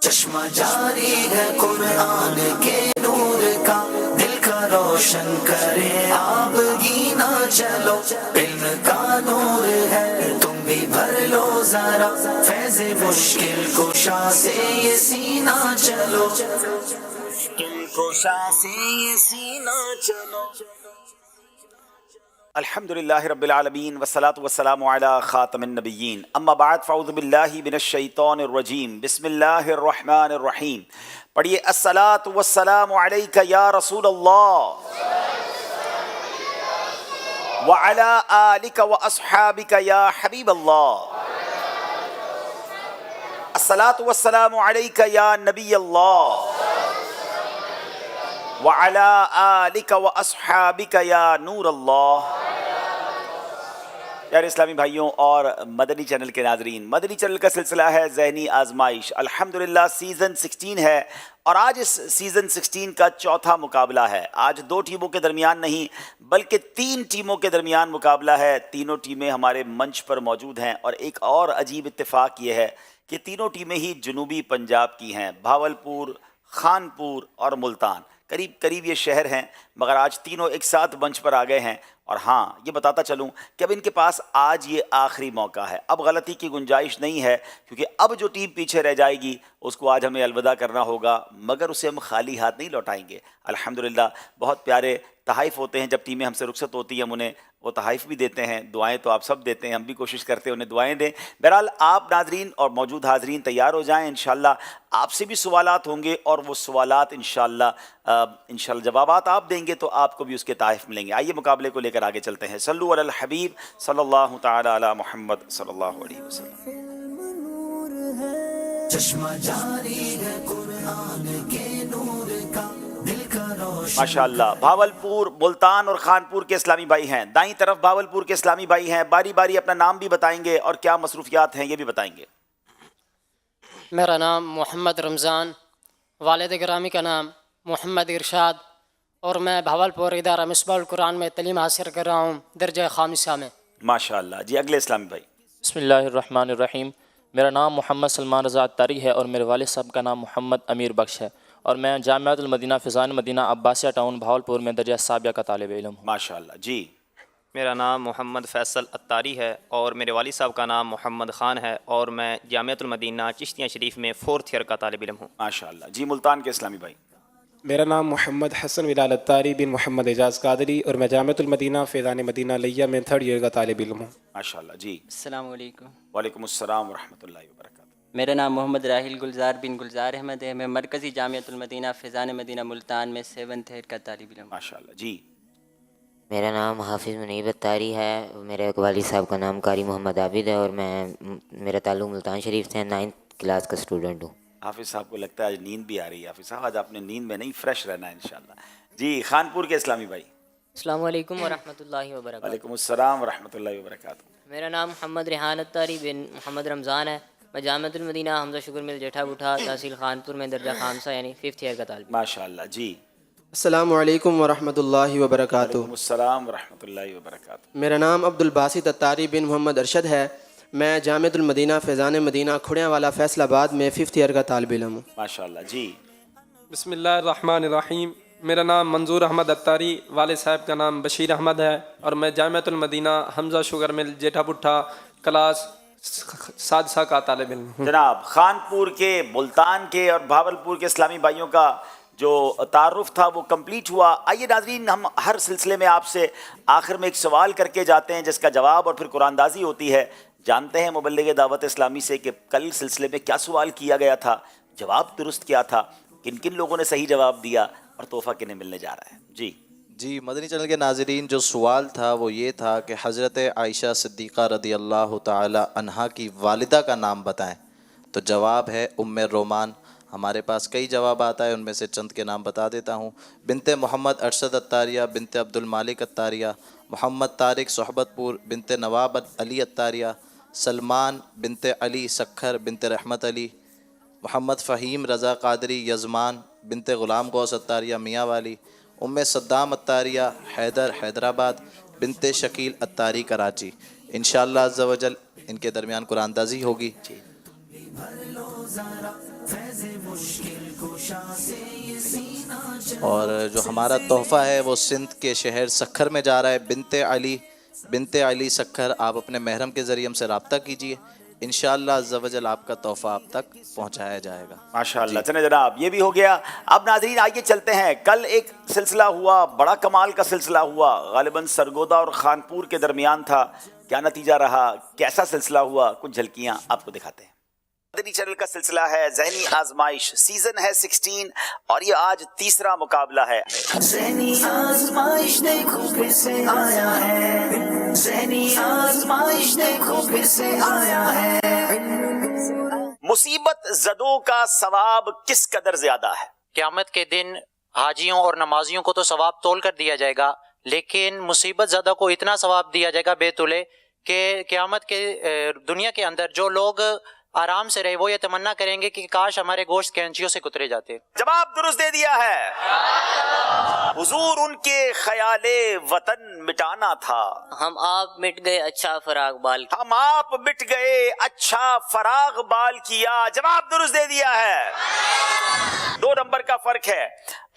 چشمہ جاری ہے قرآن کے نور کا، دل کا روشن کرے آب گینا چلو، علم کا نور ہے تم بھی بھر لو ذرا، فیض مشکل کشا سے یہ سینہ چلو، مشکل کشا سے یہ سینہ چلو۔ الحمدللہ رب العالمین والصلاة والسلام علی خاتم النبیین، اما بعد فاعوذ باللہ من الشیطان الرجیم، بسم اللہ الرحمن الرحیم۔ پڑھیے الصلاة والسلام علیک یا رسول اللہ وعلی آلک واصحابک یا حبیب اللہ، الصلاة والسلام علیک یا نبی اللہ وعلی آلک واصحابک یا نور اللہ۔ پیارے اسلامی بھائیوں اور مدنی چینل کے ناظرین، مدنی چینل کا سلسلہ ہے ذہنی آزمائش، الحمدللہ سیزن 16 ہے، اور آج اس سیزن 16 کا چوتھا مقابلہ ہے۔ آج 2 ٹیموں کے درمیان نہیں بلکہ 3 ٹیموں کے درمیان مقابلہ ہے۔ تینوں ٹیمیں ہمارے منچ پر موجود ہیں، اور ایک اور عجیب اتفاق یہ ہے کہ تینوں ٹیمیں ہی جنوبی پنجاب کی ہیں، بھاولپور، خانپور اور ملتان، قریب قریب یہ شہر ہیں، مگر آج تینوں ایک ساتھ منچ پر آ گئے ہیں۔ اور ہاں یہ بتاتا چلوں کہ اب ان کے پاس آج یہ آخری موقع ہے، اب غلطی کی گنجائش نہیں ہے، کیونکہ اب جو ٹیم پیچھے رہ جائے گی اس کو آج ہمیں الوداع کرنا ہوگا، مگر اسے ہم خالی ہاتھ نہیں لوٹائیں گے۔ الحمدللہ بہت پیارے تحائف ہوتے ہیں جب ٹیمیں ہم سے رخصت ہوتی ہیں، ہم انہیں وہ تحائف بھی دیتے ہیں، دعائیں تو آپ سب دیتے ہیں، ہم بھی کوشش کرتے ہیں انہیں دعائیں دیں۔ بہرحال آپ ناظرین اور موجود حاضرین تیار ہو جائیں، انشاءاللہ آپ سے بھی سوالات ہوں گے، اور وہ سوالات انشاءاللہ جوابات آپ دیں گے تو آپ کو بھی اس کے تحائف ملیں گے۔ آئیے مقابلے کو لے کر آگے چلتے ہیں۔ صلو علی الحبیب صلی اللہ تعالی علی محمد صلی اللہ علیہ وسلم۔ چشمہ جاری ہے قرآن کے نور کا، دل کا روشن۔ ماشاءاللہ بھاولپور، ملتان اور خانپور کے اسلامی بھائی ہیں۔ دائیں طرف بھاولپور کے اسلامی بھائی ہیں، باری باری اپنا نام بھی بتائیں گے اور کیا مصروفیات ہیں یہ بھی بتائیں گے۔ میرا نام محمد رمضان، والد گرامی کا نام محمد ارشاد، اور میں بھاولپور ادارہ مصباح القرآن میں تعلیم حاصل کر رہا ہوں درجہ خامسہ میں۔ ماشاءاللہ جی، اگلے اسلامی بھائی۔ بسم اللہ الرحمن الرحیم۔ میرا نام محمد سلمان رضا اتاری ہے، اور میرے والد صاحب کا نام محمد امیر بخش ہے، اور میں جامعۃ المدینہ فیضان مدینہ عباسیہ ٹاؤن بھاولپور میں درجہ سابعہ کا طالب علم ہوں۔ ماشاءاللہ جی۔ میرا نام محمد فیصل اتاری ہے، اور میرے والد صاحب کا نام محمد خان ہے، اور میں جامعۃ المدینہ چشتیہ شریف میں 4th ایئر کا طالب علم ہوں۔ ماشاءاللہ جی، ملتان کے اسلامی بھائی۔ میرا نام محمد حسن ولال اتاری بن محمد اعجاز قادری، اور میں جامعۃ المدینہ فیضان مدینہ لیہ میں 3rd ایئر کا طالب علم ہوں۔ ماشاءاللہ جی۔ السلام علیکم، وعلیکم السلام ورحمۃ اللہ وبرکاتہ۔ میرا نام محمد راحل گلزار بن گلزار احمد ہے، میں مرکزی جامعۃ المدینہ فیضان مدینہ ملتان میں 7th ایئر کا طالب علم ہوں۔ ماشاءاللہ جی۔ میرا نام حافظ منیب اتاری ہے، میرے والد صاحب کا نام قاری محمد عابد ہے، اور میرا تعلق ملتان شریف سے 9th کلاس کا اسٹوڈنٹ ہوں۔ حافظ صاحب کو لگتا ہے آج نیند بھی آ رہی ہے۔ حافظ صاحب آج آپ نے نیند میں نہیں، فریش رہنا ہے انشاءاللہ جی۔ خانپور کے اسلامی بھائی۔ السلام علیکم ورحمۃ اللہ وبرکاتہ۔ وعلیکم السلام ورحمۃ اللہ وبرکاتہ۔ میرا نام محمد ریحان اتاری بن محمد رمضان ہے، میں جامعۃ المدینہ حمزہ شکر مل جیٹھا بٹھا تحصیل خانپور میں درجہ خامسہ یعنی 5th ایئر کا طالب علم۔ ماشاءاللہ جی۔ السلام علیکم ورحمۃ اللہ وبرکاتہ۔ وعلیکم السلام ورحمۃ اللہ وبرکاتہ۔ میرا نام عبدالباسط اتاری بن محمد ارشد ہے، میں جامعۃ المدینہ فیضان مدینہ کھڑیاں والا فیصل آباد میں 5th ایئر کا طالب علم ہوں۔ ماشاءاللہ جی۔ بسم اللہ الرحمن الرحیم۔ میرا نام منظور احمد اتاری، والد صاحب کا نام بشیر احمد ہے، اور میں جامعۃ المدینہ حمزہ شوگر مل جیٹھا بٹھا کلاس سادسہ کا طالب علم ہوں۔ جناب خانپور کے، ملتان کے اور بھاولپور کے اسلامی بھائیوں کا جو تعارف تھا وہ کمپلیٹ ہوا۔ آئیے ناظرین، ہم ہر سلسلے میں آپ سے آخر میں ایک سوال کر کے جاتے ہیں جس کا جواب اور پھر قرآن اندازی ہوتی ہے۔ جانتے ہیں مبلغ دعوت اسلامی سے کہ کل سلسلے میں کیا سوال کیا گیا تھا، جواب درست کیا تھا، کن کن لوگوں نے صحیح جواب دیا، اور تحفہ کنہیں ملنے جا رہا ہے جی۔ جی مدنی چینل کے ناظرین، جو سوال تھا وہ یہ تھا کہ حضرت عائشہ صدیقہ رضی اللہ تعالی عنہا کی والدہ کا نام بتائیں، تو جواب ہے ام رومان۔ ہمارے پاس کئی جوابات آئے، ان میں سے چند کے نام بتا دیتا ہوں۔ بنت محمد ارشد اتاریہ، بنت عبد المالک اتاریہ، محمد طارق صحبت پور، بنت نواب علی اتاریہ، سلمان بنت علی سکھر بنت رحمت علی، محمد فہیم رضا قادری یزمان بنت غلام غوث اتاریہ میاں والی، ام صدام اتاریہ حیدر حیدرآباد، بنت شکیل اتاری کراچی۔ انشاءاللہ عز و جل ان کے درمیان قرآن اندازی ہوگی۔ اور جو ہمارا تحفہ ہے وہ سندھ کے شہر سکھر میں جا رہا ہے. بنت علی سکھر، آپ اپنے محرم کے ذریعے ہم سے رابطہ کیجیے، انشاءاللہ عز و جل آپ کا تحفہ آپ تک پہنچایا جائے گا. ماشاءاللہ. چلیں جناب، یہ بھی ہو گیا. اب ناظرین آئیے چلتے ہیں. کل ایک سلسلہ ہوا، بڑا کمال کا سلسلہ ہوا، غالباً سرگودا اور خانپور کے درمیان تھا. کیا نتیجہ رہا، کیسا سلسلہ ہوا، کچھ جھلکیاں آپ کو دکھاتے ہیں. مدنی چینل کا سلسلہ ہے ذہنی آزمائش، سیزن ہے 16 اور یہ آج تیسرا مقابلہ ہے. ذہنی آزمائش دیکھو پھر سے آیا ہے، ذہنی آزمائش دیکھو پھر سے آیا ہے. مصیبت زدوں کا ثواب کس قدر زیادہ ہے؟ قیامت کے دن حاجیوں اور نمازیوں کو تو ثواب تول کر دیا جائے گا، لیکن مصیبت زدہ کو اتنا ثواب دیا جائے گا بے تلے کہ قیامت کے دنیا کے اندر جو لوگ آرام سے رہے وہ یہ تمنا کریں گے کہ کاش ہمارے گوشت کینچیوں سے کترے جاتے. جواب درست دے دیا ہے. حضور ان کے خیال وطن مٹانا تھا. ہم آپ مٹ گئے اچھا فراغ بال، ہم آپ مٹ گئے اچھا فراغ بال کیا. جواب درست دے دیا ہے. 2 نمبر کا فرق ہے.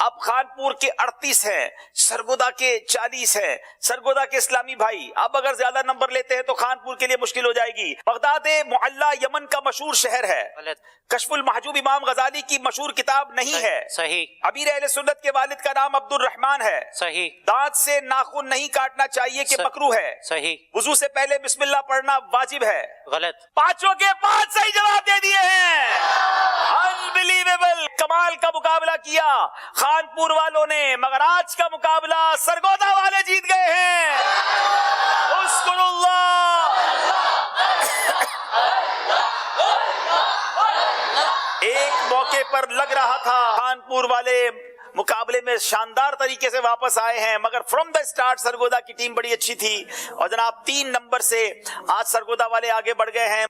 اب خانپور کے 38 ہیں، سرگودا کے 40 ہیں. سرگودا کے اسلامی بھائی اب اگر زیادہ نمبر لیتے ہیں تو خانپور کے لیے مشکل ہو جائے گی. بغداد معلی یمن کا مشہور شہر ہے. کشف المحجوب امام غزالی کی مشہور کتاب نہیں ہے. صحیح. امیر اہل سنت کے والد کا نام عبد الرحمن ہے. صحیح. دانت سے ناخن نہیں کاٹنا چاہیے کہ مکروہ ہے. صحیح. وضو سے پہلے بسم اللہ پڑھنا واجب ہے. غلط. 5 کے 5 صحیح جواب دے دیے ہیں. انبلیویبل، کمال کا مقابلہ کیا خانپور والوں نے، مگر آج کا مقابلہ سرگودا والے جیت گئے ہیں. اذکر اللہ. ایک موقع پر لگ رہا تھا خانپور والے مقابلے میں شاندار طریقے سے واپس آئے ہیں، مگر فرام دا سٹارٹ سرگودا کی ٹیم بڑی اچھی تھی اور جناب 3 نمبر سے آج سرگودا والے آگے بڑھ گئے ہیں.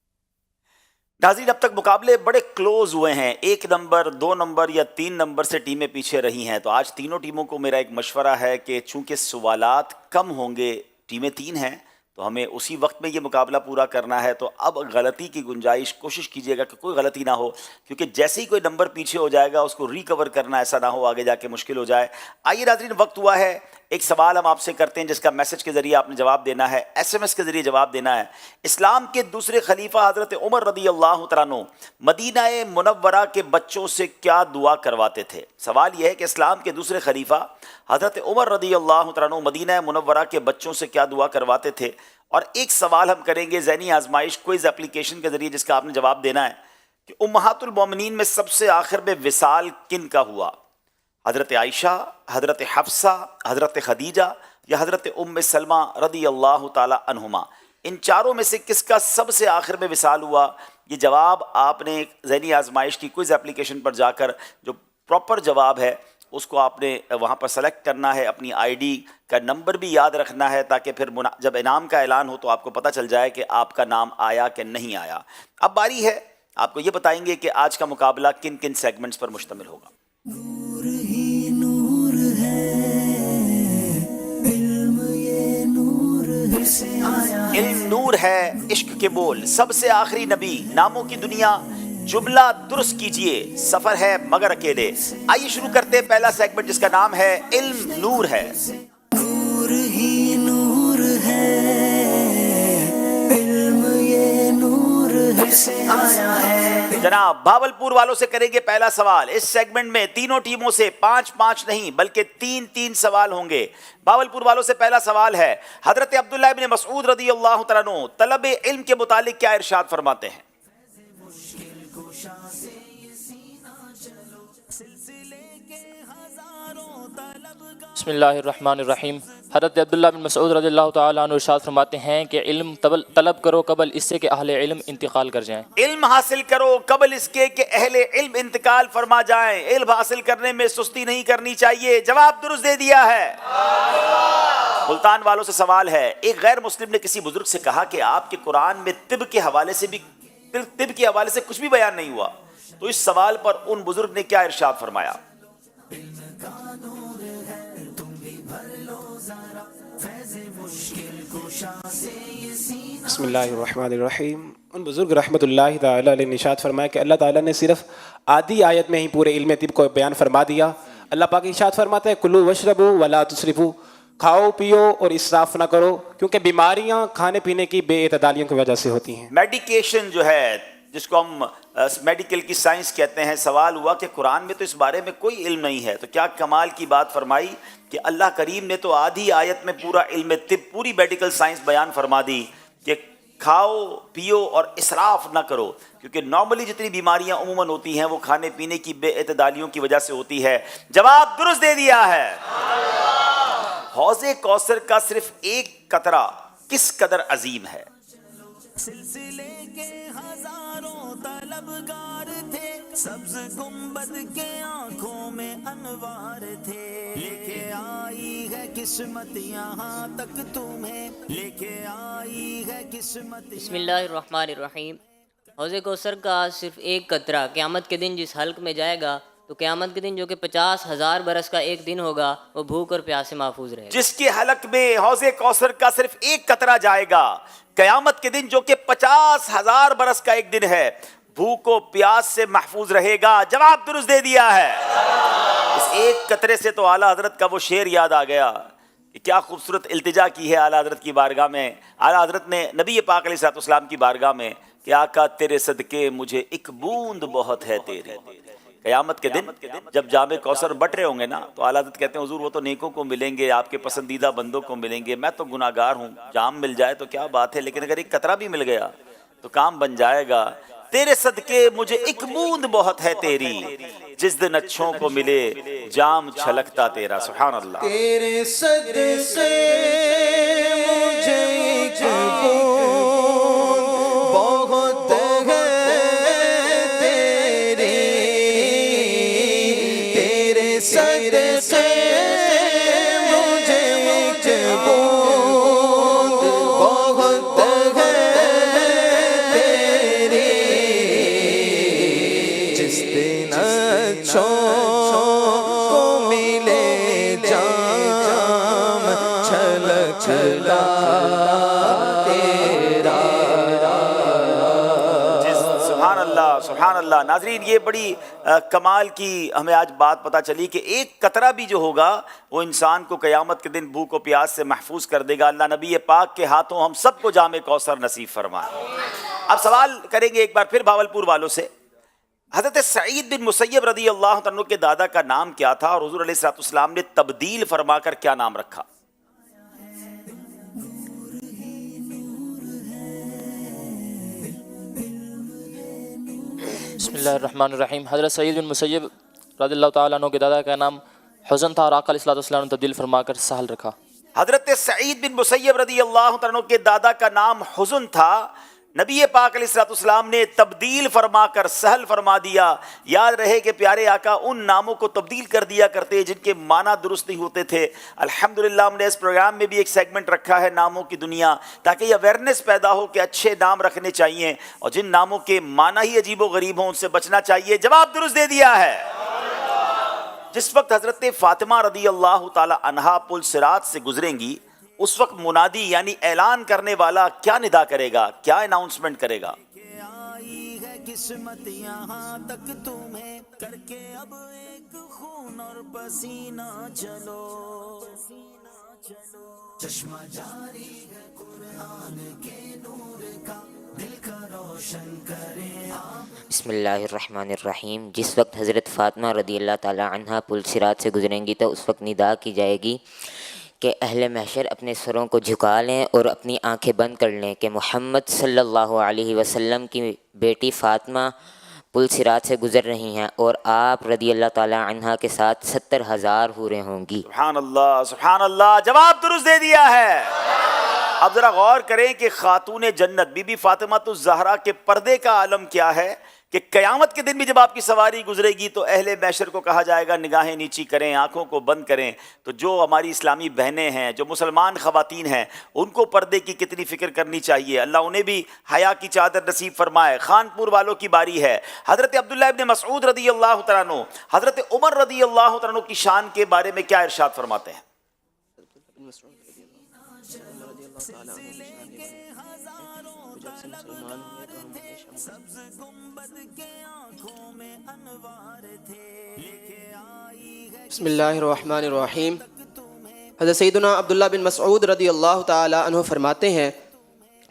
ناظرین اب تک مقابلے بڑے کلوز ہوئے ہیں، 1 نمبر 2 نمبر یا 3 نمبر سے ٹیمیں پیچھے رہی ہیں. تو آج تینوں ٹیموں کو میرا ایک مشورہ ہے کہ چونکہ سوالات کم ہوں گے، ٹیمیں 3 ہیں تو ہمیں اسی وقت میں یہ مقابلہ پورا کرنا ہے. تو اب غلطی کی گنجائش کوشش کیجیے گا کہ کوئی غلطی نہ ہو، کیونکہ جیسے ہی کوئی نمبر پیچھے ہو جائے گا اس کو ریکور کرنا ایسا نہ ہو آگے جا کے مشکل ہو جائے. آئیے ناظرین، وقت ہوا ہے. ایک سوال ہم آپ سے کرتے ہیں جس کا میسج کے ذریعے آپ نے جواب دینا ہے، SMS کے ذریعے جواب دینا ہے. اسلام کے دوسرے خلیفہ حضرت عمر رضی اللہ تعالیٰ عنہ مدینہ منورہ کے بچوں سے کیا دعا کرواتے تھے؟ سوال یہ ہے کہ اسلام کے دوسرے خلیفہ حضرت عمر رضی اللہ تعالیٰ عنہ مدینہ منورہ کے بچوں سے کیا دعا کرواتے تھے. اور ایک سوال ہم کریں گے ذہنی آزمائش کوئز اپلیکیشن کے ذریعے جس کا آپ نے جواب دینا ہے کہ امہات المومنین میں سب سے آخر میں وصال کن کا ہوا؟ حضرت عائشہ، حضرت حفصہ، حضرت خدیجہ یا حضرت ام سلمہ رضی اللہ تعالی عنہما. ان چاروں میں سے کس کا سب سے آخر میں وصال ہوا؟ یہ جواب آپ نے ذہنی آزمائش کی کوئز اپلیکیشن پر جا کر جو پراپر جواب ہے اس کو آپ نے وہاں پر سلیکٹ کرنا ہے. اپنی ID کا نمبر بھی یاد رکھنا ہے تاکہ پھر جب انعام کا اعلان ہو تو آپ کو پتہ چل جائے کہ آپ کا نام آیا کہ نہیں آیا. اب باری ہے آپ کو یہ بتائیں گے کہ آج کا مقابلہ کن کن سیگمنٹس پر مشتمل ہوگا. نور ہی نور ہے، علم یہ نور سے آیا ہے. علم نور ہے، عشق کے بول، سب سے آخری نبی، ناموں کی دنیا، جملہ درست کیجئے، سفر ہے مگر اکیلے. آئیے شروع کرتے ہیں پہلا سیگمنٹ جس کا نام ہے علم نور ہے. نور ہی نور ہے، علم یہ نور سے آیا ہے. جناب بھاولپور والوں سے کریں گے پہلا سوال. اس سیگمنٹ میں تینوں ٹیموں سے 5 نہیں بلکہ 3 سوال ہوں گے. بھاولپور والوں سے پہلا سوال ہے، حضرت عبداللہ ابن مسعود رضی اللہ تعالیٰ عنہ طلب علم کے متعلق کیا ارشاد فرماتے ہیں؟ بسم اللہ الرحمن الرحیم. حضرت عبداللہ بن مسعود رضی اللہ تعالیٰ عنہ ارشاد فرماتے ہیں کہ علم طلب کرو قبل اس سے کہ اہل علم انتقال کر جائیں. علم حاصل کرو قبل اس کے کہ اہل علم انتقال فرما جائیں. علم حاصل کرنے میں سستی نہیں کرنی چاہیے. جواب درست دے دیا ہے. ملتان والوں سے سوال ہے، ایک غیر مسلم نے کسی بزرگ سے کہا کہ آپ کے قرآن میں طب کے حوالے سے کچھ بھی بیان نہیں ہوا، تو اس سوال پر ان بزرگ نے کیا ارشاد فرمایا؟ بسم اللہ الرحمن الرحیم. ان بزرگ رحمۃ اللہ تعالیٰ علیہ نے ارشاد فرمایا کہ اللہ تعالیٰ نے صرف آدھی آیت میں ہی پورے علم طب کو بیان فرما دیا. اللہ پاک ارشاد فرماتا ہے کلو وشربو ولا تسرفو، کھاؤ پیو اور اسراف نہ کرو، کیونکہ بیماریاں کھانے پینے کی بے اعتدالیوں کی وجہ سے ہوتی ہیں. میڈیکیشن جو ہے جس کو ہم میڈیکل کی سائنس کہتے ہیں، سوال ہوا کہ قرآن میں تو اس بارے میں کوئی علم نہیں ہے، تو کیا کمال کی بات فرمائی کہ اللہ کریم نے تو آدھی آیت میں پورا علم طب، پوری میڈیکل سائنس بیان فرما دی کہ کھاؤ پیو اور اسراف نہ کرو، کیونکہ نارملی جتنی بیماریاں عموماً ہوتی ہیں وہ کھانے پینے کی بے اعتدالیوں کی وجہ سے ہوتی ہے. جواب درست دے دیا ہے. حوض کوثر کا صرف ایک قطرہ کس قدر عظیم ہے. سلسلے کے ہزاروں طلبگار تھے، سبز گنبد کے آنکھوں میں انوار تھے، لے کے آئی ہے قسمت یہاں تک تمہیں، لے کے آئی ہے قسمت. بسم اللہ الرحمن الرحیم. حوض کوثر کا صرف ایک قطرہ قیامت کے دن جس حلق میں جائے گا تو قیامت کے دن جو کہ 50,000 برس کا ایک دن ہوگا وہ بھوک اور پیاس سے محفوظ رہے گا. جس کے حلق میں حوض کوثر کا صرف ایک قطرہ جائے گا قیامت کے دن جو کہ 50,000 برس کا ایک دن ہے، بھوک و پیاس سے محفوظ رہے گا. جواب درست دے دیا ہے. اس ایک قطرے سے تو اعلیٰ حضرت کا وہ شعر یاد آ گیا کہ کیا خوبصورت التجا کی ہے اعلیٰ حضرت کی بارگاہ میں. اعلیٰ حضرت نے نبی پاک علیہ السلام کی بارگاہ میں کہ آقا تیرے صدقے مجھے ایک بوند بہت ہے تیری. قیامت کے دن جب جام کوثر بٹ رہے ہوں گے نا تو اعلیٰ حضرت کہتے ہیں حضور وہ تو نیکوں کو ملیں گے، آپ کے پسندیدہ بندوں کو ملیں گے، میں تو گناہ گار ہوں، جام مل جائے تو کیا بات ہے، لیکن اگر ایک قطرہ بھی مل گیا تو کام بن جائے گا. تیرے صدقے مجھے ایک بوند بہت ہے تیری، جس دن اچھوں کو ملے جام چھلکتا تیرا. سبحان اللہ. تیرے صدقے مجھے ایک بوند بہت ہے تیری، تیرے صدقے مجھے ایک بوند بہت ہے تیری، جس دن اچھوں کو ملے جام چھلکتا تیرا. سبحان اللہ سبحان اللہ. ناظرین یہ بڑی کمال کی ہمیں آج بات پتہ چلی کہ ایک قطرہ بھی جو ہوگا وہ انسان کو قیامت کے دن بھوک و پیاس سے محفوظ کر دے گا. اللہ نبی پاک کے ہاتھوں ہم سب کو جام کوثر نصیب فرمائے. اب سوال کریں گے ایک بار پھر بھاولپور والوں سے. حضرت سعید بن مسیب رضی اللہ عنہ کے دادا کا نام کیا تھا اور حضور علیہ السلام نے تبدیل فرما کر کیا نام رکھا؟ بسم اللہ الرحمن الرحیم. حضرت سعید بن مسیب رضی اللہ تعالیٰ عنہ کے دادا کا نام حزن تھا اور آقا علیہ السلام نے تبدیل فرما کر سہل رکھا. حضرت سعید بن مسیب رضی اللہ عنہ کے دادا کا نام حزن تھا، نبی پاک علیہ السلام نے تبدیل فرما کر سہل فرما دیا. یاد رہے کہ پیارے آقا ان ناموں کو تبدیل کر دیا کرتے جن کے معنی درست نہیں ہوتے تھے. الحمدللہ ہم نے اس پروگرام میں بھی ایک سیگمنٹ رکھا ہے ناموں کی دنیا، تاکہ یہ اویئرنیس پیدا ہو کہ اچھے نام رکھنے چاہیے اور جن ناموں کے معنی ہی عجیب و غریب ہوں ان سے بچنا چاہیے. جواب درست دے دیا ہے. جس وقت حضرت فاطمہ رضی اللہ تعالی عنہا پل صراط سے گزریں گی اس وقت منادی یعنی اعلان کرنے والا کیا ندا کرے گا، کیا اناؤنسمنٹ کرے گا؟ آئی ہے قسمت یہاں تک تمہیں، کر کے اب ایک خون اور پسینہ چلو، چشمہ جاری ہے قرآن کے نور کا، دل کا روشن کرے آپ. بسم اللہ الرحمن الرحیم. جس وقت حضرت فاطمہ رضی اللہ تعالی عنہ پل صراط سے گزریں گی تو اس وقت ندا کی جائے گی کہ اہل محشر اپنے سروں کو جھکا لیں اور اپنی آنکھیں بند کر لیں کہ محمد صلی اللہ علیہ وسلم کی بیٹی فاطمہ پل صراط سے گزر رہی ہیں اور آپ رضی اللہ تعالی عنہ کے ساتھ 70,000 حوریں ہوں گی. سبحان اللہ سبحان اللہ. جواب درست دے دیا ہے. اب ذرا غور کریں کہ خاتون جنت بی بی فاطمہ الزہرا کے پردے کا عالم کیا ہے کہ قیامت کے دن بھی جب آپ کی سواری گزرے گی تو اہل محشر کو کہا جائے گا نگاہیں نیچی کریں، آنکھوں کو بند کریں. تو جو ہماری اسلامی بہنیں ہیں، جو مسلمان خواتین ہیں، ان کو پردے کی کتنی فکر کرنی چاہیے. اللہ انہیں بھی حیا کی چادر نصیب فرمائے. خانپور والوں کی باری ہے. حضرت عبداللہ ابن مسعود رضی اللہ تعالیٰ عنہ حضرت عمر رضی اللہ تعالیٰ عنہ کی شان کے بارے میں کیا ارشاد فرماتے ہیں؟ جب سے مسلمان ہوئے تو ہم ہمیشہ بسم اللہ الرحمن الرحیم۔ حضرت سیدنا عبداللہ بن مسعود رضی اللہ تعالی عنہ فرماتے ہیں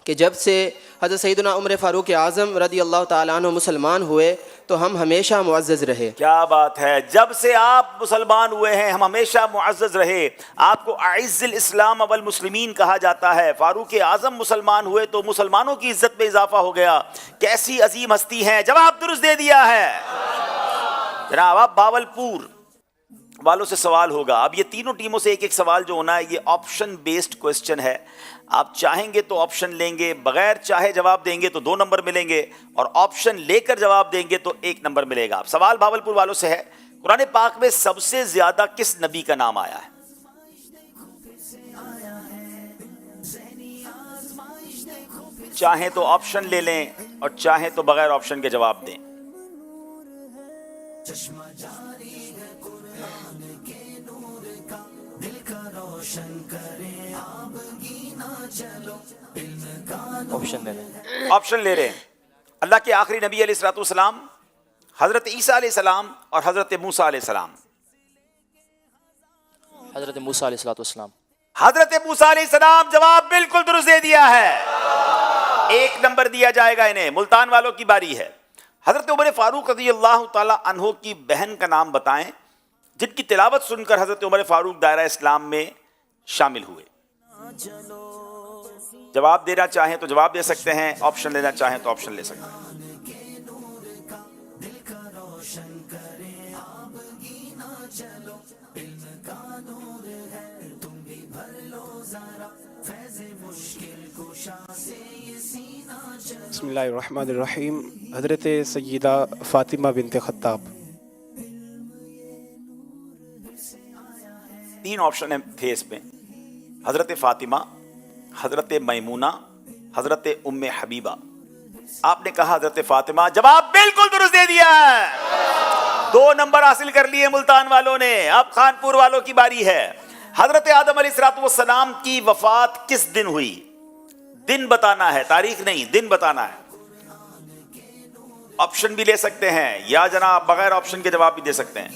کہ جب سے حضرت سیدنا عمر فاروق اعظم رضی اللہ تعالی عنہ مسلمان ہوئے تو ہم ہمیشہ معزز رہے۔ کیا بات ہے، جب سے آپ مسلمان ہوئے ہیں ہم ہمیشہ معزز رہے۔ آپ کو اعز الاسلام والمسلمین کہا جاتا ہے۔ فاروق اعظم مسلمان ہوئے تو مسلمانوں کی عزت میں اضافہ ہو گیا۔ کیسی عظیم ہستی ہیں، جواب درست دے دیا ہے جناب۔ اب باولپور والوں سے سوال ہوگا۔ اب یہ تینوں ٹیموں سے ایک ایک سوال جو ہونا ہے یہ آپشن بیسڈ کوسچن ہے۔ آپ چاہیں گے تو آپشن لیں گے، بغیر چاہے جواب دیں گے تو 2 نمبر ملیں گے، اور آپشن لے کر جواب دیں گے تو 1 نمبر ملے گا۔ سوال بھاولپور والوں سے ہے، قرآن پاک میں سب سے زیادہ کس نبی کا نام آیا ہے؟ چاہیں تو آپشن لے لیں اور چاہیں تو بغیر آپشن کے جواب دیں۔ آپشن دے دیں۔ آپشن لے رہے ہیں۔ اللہ کے آخری نبی علیہ الصلوۃ والسلام، حضرت عیسیٰ علیہ السلام اور حضرت موسیٰ علیہ السلام۔ حضرت موسیٰ علیہ السلام۔ حضرت موسیٰ علیہ السلام، جواب بالکل درست دے دیا ہے۔ 1 نمبر دیا جائے گا انہیں۔ ملتان والوں کی باری ہے۔ حضرت عمر فاروق رضی اللہ تعالی عنہ کی بہن کا نام بتائیں جن کی تلاوت سن کر حضرت عمر فاروق دائرہ اسلام میں شامل ہوئے۔ جواب دینا چاہیں تو جواب دے سکتے ہیں، آپشن لینا چاہیں تو آپشن لے سکتے ہیں۔ بسم اللہ الرحمن الرحیم۔ حضرت سیدہ فاطمہ بنت خطاب۔ 3 آپشن تھے اس میں، حضرت فاطمہ، حضرت میمونہ، حضرت ام حبیبہ۔ آپ نے کہا حضرت فاطمہ، جواب بالکل درست دے دیا ہے۔ 2 نمبر حاصل کر لیے ملتان والوں نے۔ اب خانپور والوں کی باری ہے۔ حضرت آدم علیہ السلام کی وفات کس دن ہوئی؟ دن بتانا ہے، تاریخ نہیں، دن بتانا ہے۔ آپشن بھی لے سکتے ہیں یا جناب بغیر آپشن کے جواب بھی دے سکتے ہیں۔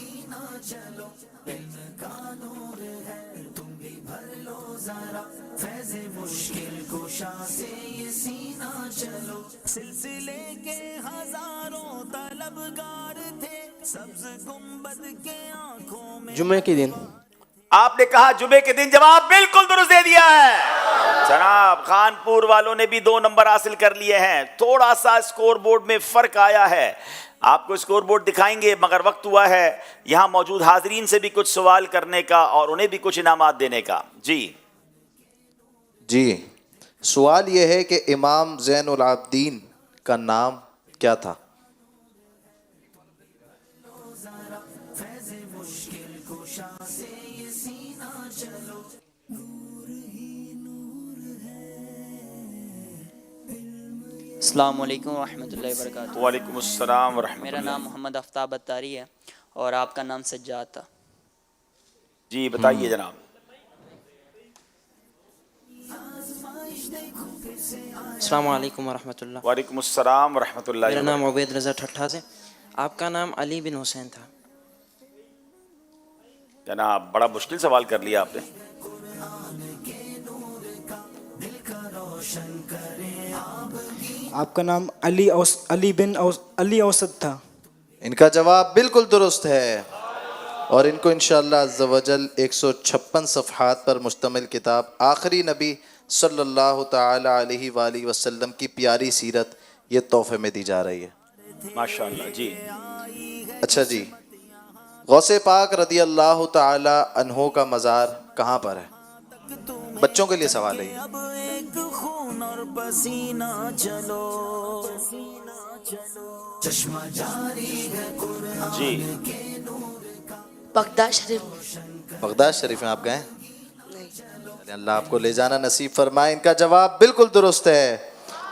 جمعے کے دن۔ آپ نے کہا جمعے کے دن، جواب بالکل درست دے دیا ہے جناب۔ خانپور والوں نے بھی 2 نمبر حاصل کر لیے ہیں۔ تھوڑا سا سکور بورڈ میں فرق آیا ہے، آپ کو سکور بورڈ دکھائیں گے، مگر وقت ہوا ہے یہاں موجود حاضرین سے بھی کچھ سوال کرنے کا اور انہیں بھی کچھ انعامات دینے کا۔ جی سوال یہ ہے کہ امام زین العابدین کا نام کیا تھا؟ السلام علیکم ورحمۃ اللہ وبرکاتہ۔ وعلیکم السلام ورحمۃ اللہ۔ میرا نام محمد آفتاب اتاری ہے اور آپ کا نام سجاد تھا۔ جی بتائیے جناب۔ السلام علیکم ورحمۃ اللہ۔ وعلیکم السلام ورحمۃ اللہ۔ میرا نام عبید رضا ٹھٹھا سے، آپ کا نام علی بن حسین تھا۔ جناب بڑا مشکل سوال کر لیا آپ نے۔ آپ کا نام علی اوسط تھا۔ ان کا جواب بالکل درست ہے، اور ان کو انشاءاللہ عز و جل 156 صفحات پر مشتمل کتاب آخری نبی صلی اللہ تعالی علیہ وآلہ وسلم کی پیاری سیرت یہ تحفے میں دی جا رہی ہے۔ ماشاءاللہ جی۔ اچھا جی، غوث پاک رضی اللہ تعالی عنہ کا مزار کہاں پر ہے؟ بچوں کے لیے سوال ہے۔ جی بغداد شریف۔ بغداد شریف میں آپ گئے؟ اللہ آپ کو لے جانا نصیب فرمائے۔ ان کا جواب بالکل درست ہے،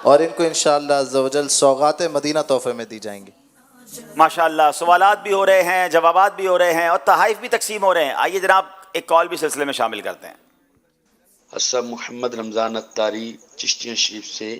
اور ان کو انشاءاللہ عز و جل سوغات مدینہ تحفے میں دی جائیں گی۔ ماشاءاللہ، سوالات بھی ہو رہے ہیں، جوابات بھی ہو رہے ہیں، اور تحائف بھی تقسیم ہو رہے ہیں۔ آئیے جناب ایک کال بھی سلسلے میں شامل کرتے ہیں۔ حسن محمد رمضان اتاری چشتیہ شریف سے،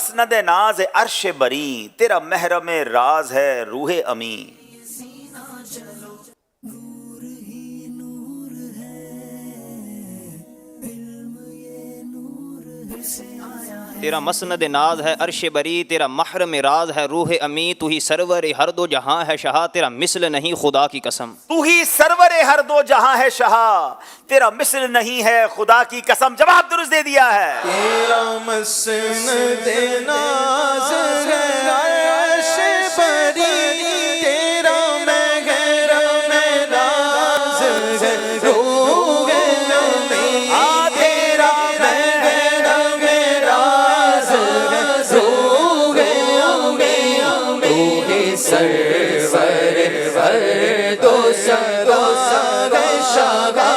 مسند ناز عرش بری، تیرا محرم راز ہے روح امی. تیرا مسند ناز ہے عرش بری، تیرا محرم راز ہے روح امی. تو ہی سرور ہر دو جہاں ہے شہا، تیرا مثل نہیں خدا کی قسم. تو ہی سرور ہر دو جہاں ہے شہا، تیرا مثل نہیں ہے خدا کی قسم. جواب درست دے دیا ہے. تیرا مسند ناز ہے عرش بری، تیرا محرم راز ہے روح امی. تیرا محرم راز ہے روح امی. تو ہی سرور ہر دو جہاں ہے شہا،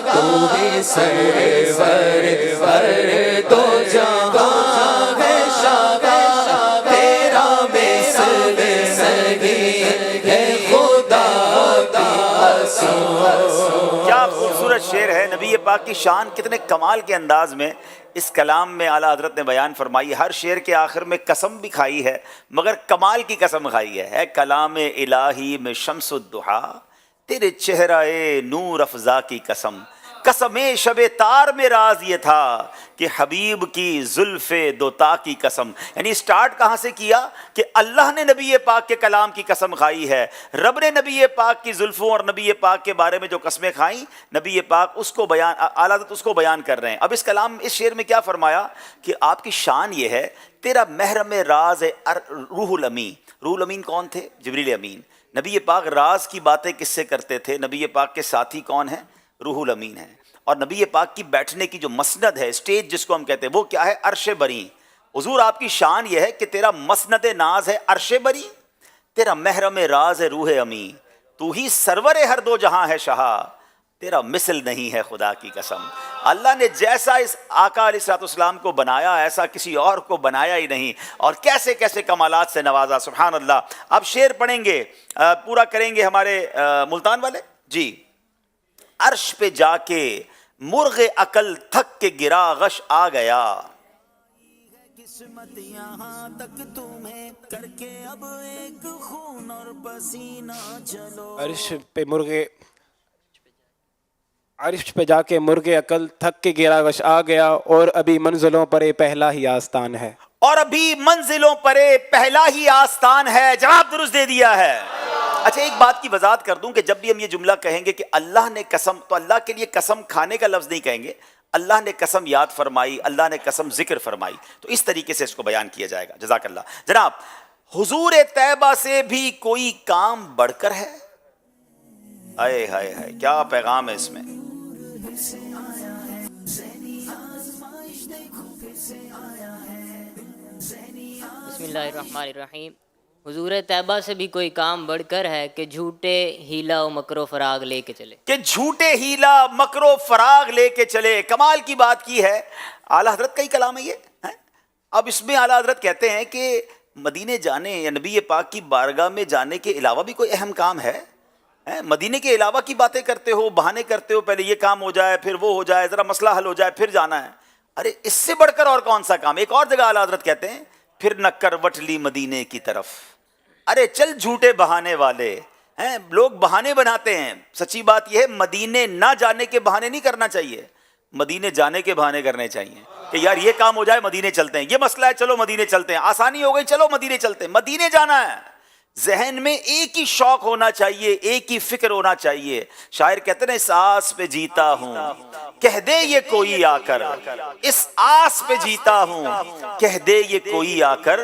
تو ہی سرور ہر دو جہاں ہے شہا، تیرا مثل نہیں ہے خدا کی قسم. کیا خوبصورت شعر ہے. نبی پاک کی شان کتنے کمال کے انداز میں اس کلام میں اعلیٰ حضرت نے بیان فرمائی. ہر شعر کے آخر میں قسم بھی کھائی ہے، مگر کمال کی قسم کھائی ہے. کلام الہی میں شمس الضحیٰ، تیرے چہرہ نور افزا کی قسم. قسم شب تار میں راز یہ تھا کہ حبیب کی زلف دوتا کی قسم. یعنی سٹارٹ کہاں سے کیا کہ اللہ نے نبی پاک کے کلام کی قسم کھائی ہے. رب نے نبی پاک کی زلفوں اور نبی پاک کے بارے میں جو قسمیں کھائیں، نبی پاک اس کو بیان، اعلیٰ حضرت اس کو بیان کر رہے ہیں. اب اس کلام، اس شعر میں کیا فرمایا کہ آپ کی شان یہ ہے، تیرا محرم راز روح الامین. روح الامین کون تھے؟ جبریل امین. نبی پاک راز کی باتیں کس سے کرتے تھے؟ نبی پاک کے ساتھی کون ہیں؟ روح الامین ہیں. اور نبی پاک کی بیٹھنے کی جو مسند ہے، اسٹیج جس کو ہم کہتے ہیں، وہ کیا ہے؟ عرش بری. حضور آپ کی شان یہ ہے کہ تیرا مسند ناز ہے عرش بری، تیرا محرم راز ہے روح امی. تو ہی سرور ہر دو جہاں ہے شہا، تیرا مثل نہیں ہے خدا کی قسم. اللہ نے جیسا اس آقا علیہ الصلوۃ والسلام کو بنایا، ایسا کسی اور کو بنایا ہی نہیں. اور کیسے کیسے کمالات سے نوازا، سبحان اللہ. اب شعر پڑھیں گے، پورا کریں گے ہمارے ملتان والے. جی. عرش پہ جا کے مرغ عقل تھک کے گرا، غش آ گیا. قسمت یہاں تک تمہیں کر کے اب ایک خون اور پسینہ چلو. عرش پہ جا کے مرغ عقل تھک کے گرا، غش آ گیا. اور ابھی منزلوں پر پہلا ہی آستان ہے. اور ابھی منزلوں پر پہلا ہی آستان ہے. جواب درست دے دیا ہے. اچھا ایک بات کی وضاحت کر دوں کہ جب بھی ہم یہ جملہ کہیں گے کہ اللہ نے قسم، تو اللہ کے لیے قسم کھانے کا لفظ نہیں کہیں گے. اللہ نے قسم یاد فرمائی، اللہ نے قسم ذکر فرمائی، تو اس طریقے سے اس کو بیان کیا جائے گا. جزاک اللہ. جناب، حضور طیبہ سے بھی کوئی کام بڑھ کر ہے. ہائے ہائے ہائے، کیا پیغام ہے اس میں. بسم اللہ الرحمن الرحیم. حضور طیبہ سے بھی کوئی کام بڑھ کر ہے کہ جھوٹے ہیلا و مکر و فراغ لے کے چلے. کہ جھوٹے ہیلا مکر و فراغ لے کے چلے. کمال کی بات کی ہے. اعلیٰ حضرت کا ہی کلام ہے یہ. اب اس میں اعلیٰ حضرت کہتے ہیں کہ مدینے جانے یا نبی پاک کی بارگاہ میں جانے کے علاوہ بھی کوئی اہم کام ہے. مدینے کے علاوہ کی باتیں کرتے ہو، بہانے کرتے ہو، پہلے یہ کام ہو جائے، پھر وہ ہو جائے، ذرا مسئلہ حل ہو جائے، پھر جانا ہے. ارے اس سے بڑھ کر اور کون سا کام. ایک اور جگہ اعلیٰ حضرت کہتے ہیں پھر نہ کروٹ لی مدینے کی طرف. ارے چل جھوٹے بہانے والے ہیں. لوگ بہانے بناتے ہیں. سچی بات یہ ہے مدینے نہ جانے کے بہانے نہیں کرنا چاہیے، مدینے جانے کے بہانے کرنے چاہیے کہ یار یہ کام ہو جائے مدینے چلتے ہیں، یہ مسئلہ ہے چلو مدینے چلتے ہیں، آسانی ہو گئی چلو مدینے چلتے ہیں. مدینے جانا ہے. ذہن میں ایک ہی شوق ہونا چاہیے، ایک ہی فکر ہونا چاہیے. شاعر کہتے ہیں اس آس پہ جیتا ہوں کہہ دے یہ کوئی آ کر، اس آس پہ جیتا ہوں کہہ دے یہ کوئی آ کر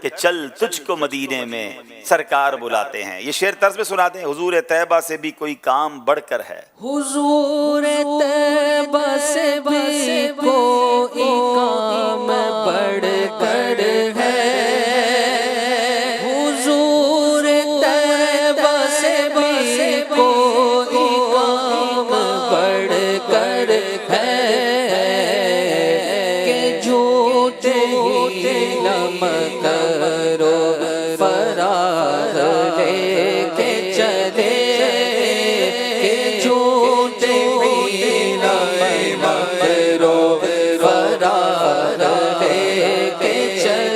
کہ چل تجھ کو مدینے میں سرکار بلاتے ہیں. یہ شعر طرز میں سنا دیں. حضور طیبہ سے بھی کوئی کام بڑھ کر ہے. حضور طیبہ سے بھی کوئی کام بڑھ کر ہے. چلے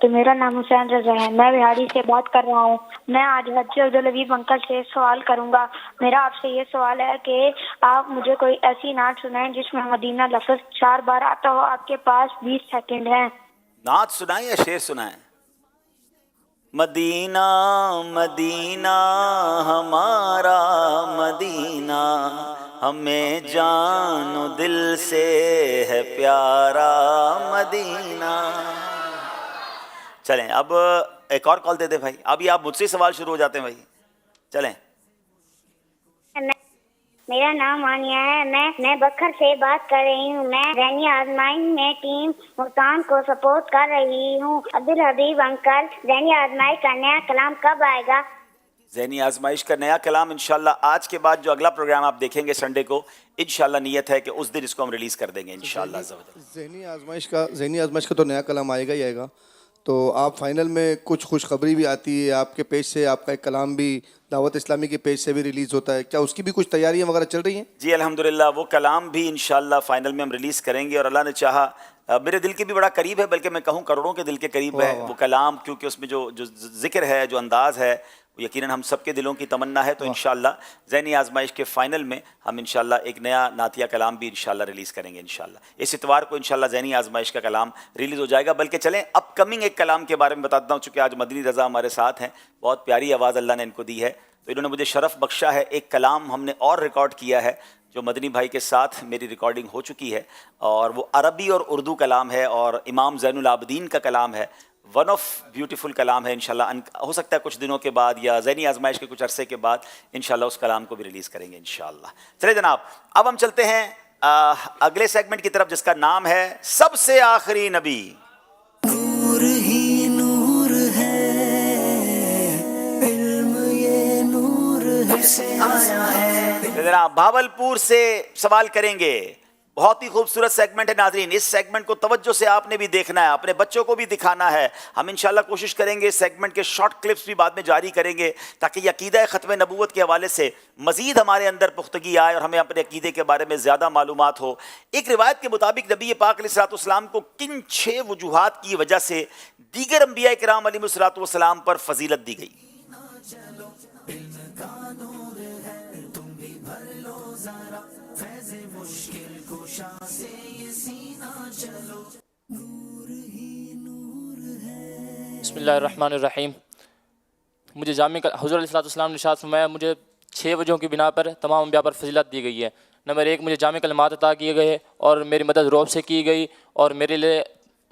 تو میرا نام حسین رضا ہے، میں بہاڑی سے بات کر رہا ہوں۔ میں آج حاجی عبدالحبیب انکل سے سوال کروں گا۔ میرا آپ سے یہ سوال ہے کہ آپ مجھے کوئی ایسی نعت سنائیں جس میں مدینہ لفظ 4 بار آتا ہو۔ آپ کے پاس 20 سیکنڈ ہیں۔ نعت سنائیں یا شعر سنائیں؟ مدینہ مدینہ ہمارا مدینہ، ہمیں جان و دل سے ہے پیارا مدینہ۔ چلیں اب ایک اور کال دے دیں بھائی، ابھی آپ مجھ سے سوال شروع ہو جاتے ہیں بھائی، چلیں۔ میرا نام آنیا ہے، میں بکھر سے بات کر رہی ہوں۔ میں ذہنی آزمائش میں ٹیم ملتان کو سپورٹ کر رہی ہوں۔ عبدالحبیب انکل، ذہنی آزمائش کا نیا کلام کب آئے گا؟ ذہنی آزمائش کا نیا کلام انشاءاللہ آج کے بعد جو اگلا پروگرام آپ دیکھیں گے سنڈے کو، انشاءاللہ نیت ہے کہ اس دن اس کو ہم ریلیز کر دیں گے انشاءاللہ۔ ذہنی آزمائش کا تو نیا کلام آئے گا ہی آئے گا، تو آپ فائنل میں کچھ خوشخبری بھی آتی ہے آپ کے پیج سے، آپ کا ایک کلام بھی دعوت اسلامی کے پیج سے بھی ریلیز ہوتا ہے، کیا اس کی بھی کچھ تیاریاں وغیرہ چل رہی ہیں؟ جی الحمدللہ، وہ کلام بھی انشاءاللہ فائنل میں ہم ریلیز کریں گے، اور اللہ نے چاہا میرے دل کے بھی بڑا قریب ہے، بلکہ میں کہوں کروڑوں کے دل کے قریب ہے وہ کلام، کیونکہ اس میں جو ذکر ہے، جو انداز ہے، یقیناً ہم سب کے دلوں کی تمنا ہے۔ تو انشاءاللہ ذہنی آزمائش کے فائنل میں ہم انشاءاللہ ایک نیا نعتیہ کلام بھی انشاءاللہ ریلیز کریں گے انشاءاللہ۔ اس اتوار کو انشاءاللہ ذہنی آزمائش کا کلام ریلیز ہو جائے گا۔ بلکہ چلیں اپ کمنگ ایک کلام کے بارے میں بتاتا ہوں، چونکہ آج مدنی رضا ہمارے ساتھ ہیں، بہت پیاری آواز اللہ نے ان کو دی ہے، تو انہوں نے مجھے شرف بخشا ہے۔ ایک کلام ہم نے اور ریکارڈ کیا ہے جو مدنی بھائی کے ساتھ میری ریکارڈنگ ہو چکی ہے، اور وہ عربی اور اردو کلام ہے، اور امام زین العابدین کا کلام ہے۔ ون آف بیوٹیفل کلام ہے، انشاءاللہ ہو سکتا ہے کچھ دنوں کے بعد یا ذہنی آزمائش کے کچھ عرصے کے بعد انشاءاللہ اس کلام کو بھی ریلیز کریں گے انشاءاللہ۔ چلے جناب، اب ہم چلتے ہیں اگلے سیگمنٹ کی طرف، جس کا نام ہے سب سے آخری نبی۔ نور ہی نور ہے، علم یہ نور ہے سے آیا ہے۔ جناب بھاولپور سے سوال کریں گے، بہت ہی خوبصورت سیگمنٹ ہے ناظرین، اس سیگمنٹ کو توجہ سے آپ نے بھی دیکھنا ہے، اپنے بچوں کو بھی دکھانا ہے۔ ہم انشاءاللہ کوشش کریں گے اس سیگمنٹ کے شارٹ کلپس بھی بعد میں جاری کریں گے، تاکہ یہ عقیدہ ختم نبوت کے حوالے سے مزید ہمارے اندر پختگی آئے اور ہمیں اپنے عقیدے کے بارے میں زیادہ معلومات ہو۔ ایک روایت کے مطابق نبی پاک علیہ الصلوۃ والسلام کو کن 6 وجوہات کی وجہ سے دیگر انبیاء کرام علیہ الصلوۃ والسلام پر فضیلت دی گئی؟ بسم اللہ الرحمن الرحیم۔ مجھے حضور علیہ السلام نے ارشاد فرمایا، مجھے 6 وجہوں کی بنا پر تمام انبیاء پر فضیلت دی گئی ہے۔ نمبر 1، مجھے جامع کلمات عطا کیے گئے اور میری مدد رعب سے کی گئی، اور میرے لیے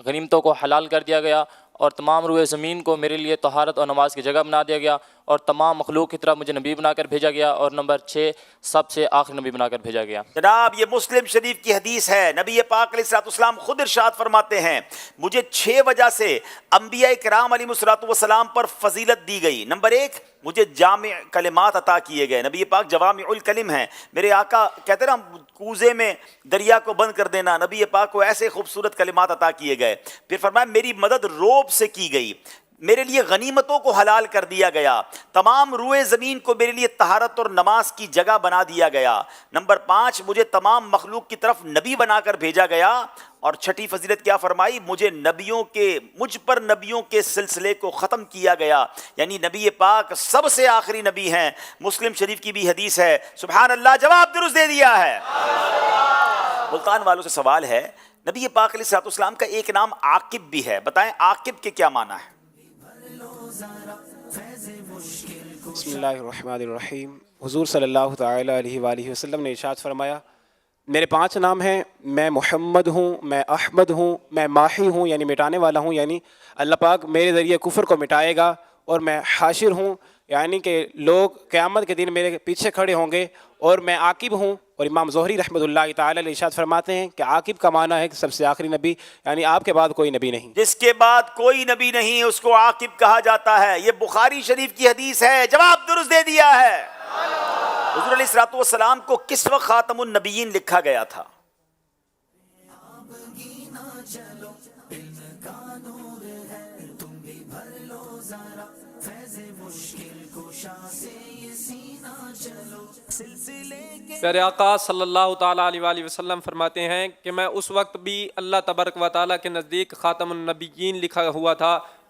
غنیمتوں کو حلال کر دیا گیا، اور تمام روئے زمین کو میرے لیے طہارت اور نماز کی جگہ بنا دیا گیا، اور تمام مخلوق کی طرف مجھے نبی بنا کر بھیجا گیا، اور نمبر 6، سب سے آخری نبی بنا کر بھیجا گیا۔ جناب یہ مسلم شریف کی حدیث ہے، نبی پاک علیہ الصلوۃ والسلام خود ارشاد فرماتے ہیں مجھے 6 وجہ سے انبیاء کرام علیہ الصلوۃ والسلام پر فضیلت دی گئی۔ نمبر 1، مجھے جامع کلمات عطا کیے گئے، نبی پاک جوامع الکلم ہیں، میرے آقا کہتے ہیں نا کوزے میں دریا کو بند کر دینا، نبی پاک کو ایسے خوبصورت کلمات عطا کیے گئے۔ پھر فرمایا میری مدد روب سے کی گئی، میرے لیے غنیمتوں کو حلال کر دیا گیا، تمام روئے زمین کو میرے لیے طہارت اور نماز کی جگہ بنا دیا گیا۔ نمبر 5، مجھے تمام مخلوق کی طرف نبی بنا کر بھیجا گیا، اور 6ٹھی فضیلت کیا فرمائی، مجھ پر نبیوں کے سلسلے کو ختم کیا گیا، یعنی نبی پاک سب سے آخری نبی ہیں۔ مسلم شریف کی بھی حدیث ہے، سبحان اللہ، جواب درست دے دیا ہے۔ ملتان والوں سے سوال ہے، نبی پاک علیہ الصلوۃ والسلام کا ایک نام عاقب بھی ہے، بتائیں عاقب کے کیا معنی ہے؟ بسم اللہ الرحمن الرحیم۔ حضور صلی اللہ تعالی علیہ وآلہ وسلم نے ارشاد فرمایا، میرے 5 نام ہیں، میں محمد ہوں، میں احمد ہوں، میں ماحی ہوں یعنی مٹانے والا ہوں، یعنی اللہ پاک میرے ذریعے کفر کو مٹائے گا، اور میں حاشر ہوں یعنی کہ لوگ قیامت کے دن میرے پیچھے کھڑے ہوں گے، اور میں عاقب ہوں۔ اور امام زہری رحمۃ اللہ تعالی علیہ ارشاد فرماتے ہیں کہ عاقب کا معنی ہے کہ سب سے آخری نبی، یعنی آپ کے بعد کوئی نبی نہیں، جس کے بعد کوئی نبی نہیں اس کو عاقب کہا جاتا ہے۔ یہ بخاری شریف کی حدیث ہے، جواب درست دے دیا ہے۔ حضور علیہ الصلوۃ والسلام کو کس وقت خاتم النبیین لکھا گیا تھا؟ پیارے آقا صلی اللہ تعالیٰ علیہ وآلہ وسلم فرماتے ہیں کہ میں اس وقت بھی اللہ تبارک و تعالیٰ کے نزدیک خاتم النبیین لکھا ہوا تھا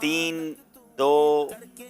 3, 2,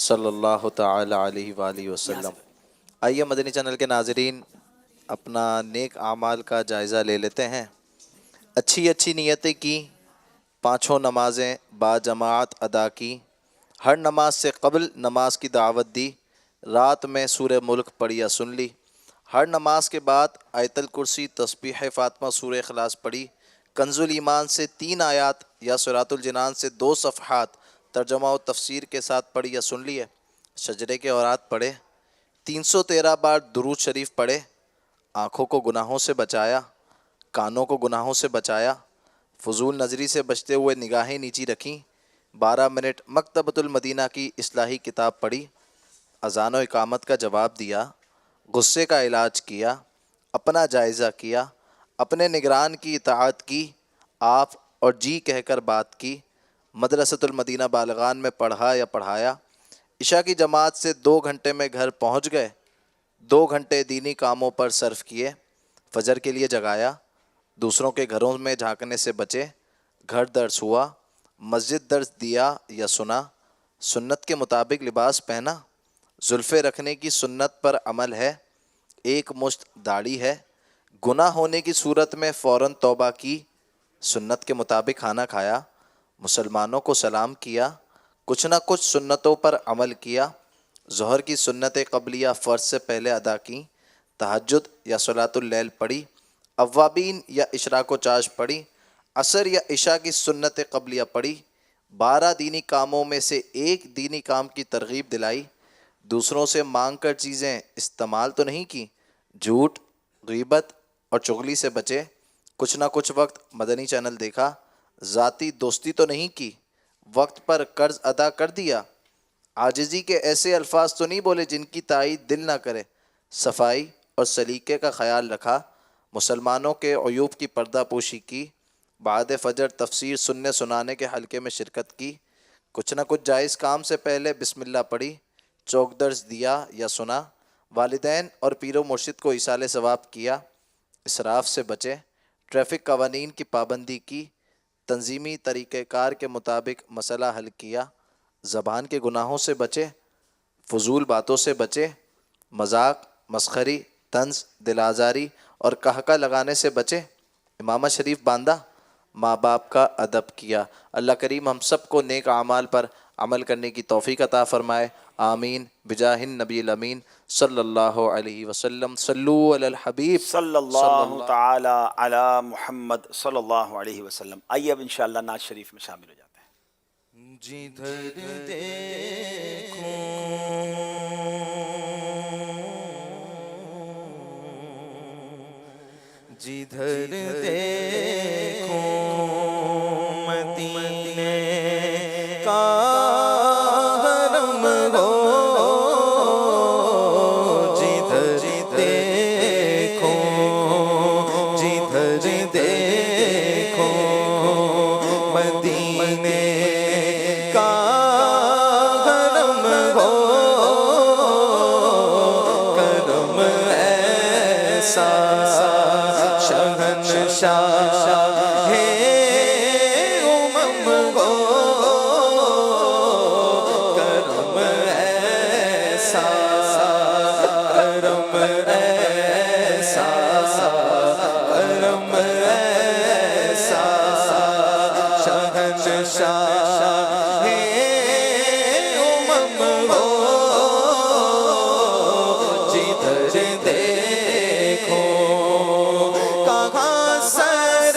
صلی اللہ تعالی علیہ وآلہ وسلم۔ آئیے مدنی چینل کے ناظرین اپنا نیک اعمال کا جائزہ لے لیتے ہیں۔ اچھی نیتیں کی، پانچوں نمازیں با جماعت ادا کی، ہر نماز سے قبل نماز کی دعوت دی، رات میں سورہ ملک پڑھی یا سن لی، ہر نماز کے بعد آیت الکرسی تسبیح فاطمہ سورہ اخلاص پڑھی، کنز الایمان سے 3 آیات یا سورۃ الجنان سے 2 صفحات ترجمہ و تفسیر کے ساتھ پڑھی یا سن لیے، شجرے کے اورات پڑھے، 313 بار درود شریف پڑھے، آنکھوں کو گناہوں سے بچایا، کانوں کو گناہوں سے بچایا، فضول نظری سے بچتے ہوئے نگاہیں نیچی رکھیں، 12 منٹ مکتبۃ المدینہ کی اصلاحی کتاب پڑھی، اذان و اقامت کا جواب دیا، غصے کا علاج کیا، اپنا جائزہ کیا، اپنے نگران کی اطاعت کی، آپ اور جی کہہ کر بات کی، مدرسۃ المدینہ بالغان میں پڑھا یا پڑھایا، عشاء کی جماعت سے 2 گھنٹے میں گھر پہنچ گئے، 2 گھنٹے دینی کاموں پر صرف کیے، فجر کے لیے جگایا، دوسروں کے گھروں میں جھانکنے سے بچے، گھر درس ہوا، مسجد درس دیا یا سنا، سنت کے مطابق لباس پہنا، زلفیں رکھنے کی سنت پر عمل ہے، 1 مشت داڑھی ہے، گناہ ہونے کی صورت میں فوراً توبہ کی، سنت کے مطابق کھانا کھایا، مسلمانوں کو سلام کیا، کچھ نہ کچھ سنتوں پر عمل کیا، ظہر کی سنت قبلیہ فرض سے پہلے ادا کی، تہجد یا صلاۃ اللیل پڑھی، اوابین یا اشراق و چاش پڑھی، عصر یا عشاء کی سنت قبلیہ پڑھی، 12 دینی کاموں میں سے 1 دینی کام کی ترغیب دلائی، دوسروں سے مانگ کر چیزیں استعمال تو نہیں کی، جھوٹ، غیبت اور چغلی سے بچے، کچھ نہ کچھ وقت مدنی چینل دیکھا، ذاتی دوستی تو نہیں کی، وقت پر قرض ادا کر دیا، عاجزی کے ایسے الفاظ تو نہیں بولے جن کی تائید دل نہ کرے، صفائی اور سلیقے کا خیال رکھا، مسلمانوں کے عیوب کی پردہ پوشی کی، بعد فجر تفسیر سننے سنانے کے حلقے میں شرکت کی، کچھ نہ کچھ جائز کام سے پہلے بسم اللہ پڑھی، چوک درس دیا یا سنا، والدین اور پیر و مرشد کو ایصال ثواب کیا، اسراف سے بچے، ٹریفک قوانین کی پابندی کی، تنظیمی طریقہ کار کے مطابق مسئلہ حل کیا، زبان کے گناہوں سے بچے، فضول باتوں سے بچے، مذاق، مسخری، طنز، دل آزاری اور قہقہ لگانے سے بچے، امامہ شریف باندھا، ماں باپ کا ادب کیا۔ اللہ کریم ہم سب کو نیک اعمال پر عمل کرنے کی توفیق عطا فرمائے، آمین بجاہ النبی الامین صلی اللہ علیہ وسلم۔ صلو علی الحبیب صلی اللہ تعالی علی محمد صلی اللہ علیہ وسلم۔ آئیے اب انشاءاللہ نعت شریف میں شامل ہو جاتے ہیں۔ جدھر دیکھوں جدھر دیکھوں مدینے کا حرم ہو، جدھر دیکھوں جدھر دیکھوں مدینے کا حرم ہو، کرم ایسا شہنشاہ ہے امم ہو، کرم ایسا کرم ایسا کرم ایسا شہنشاہ ہے امم ہو، جدھر دیکھو کہاں سر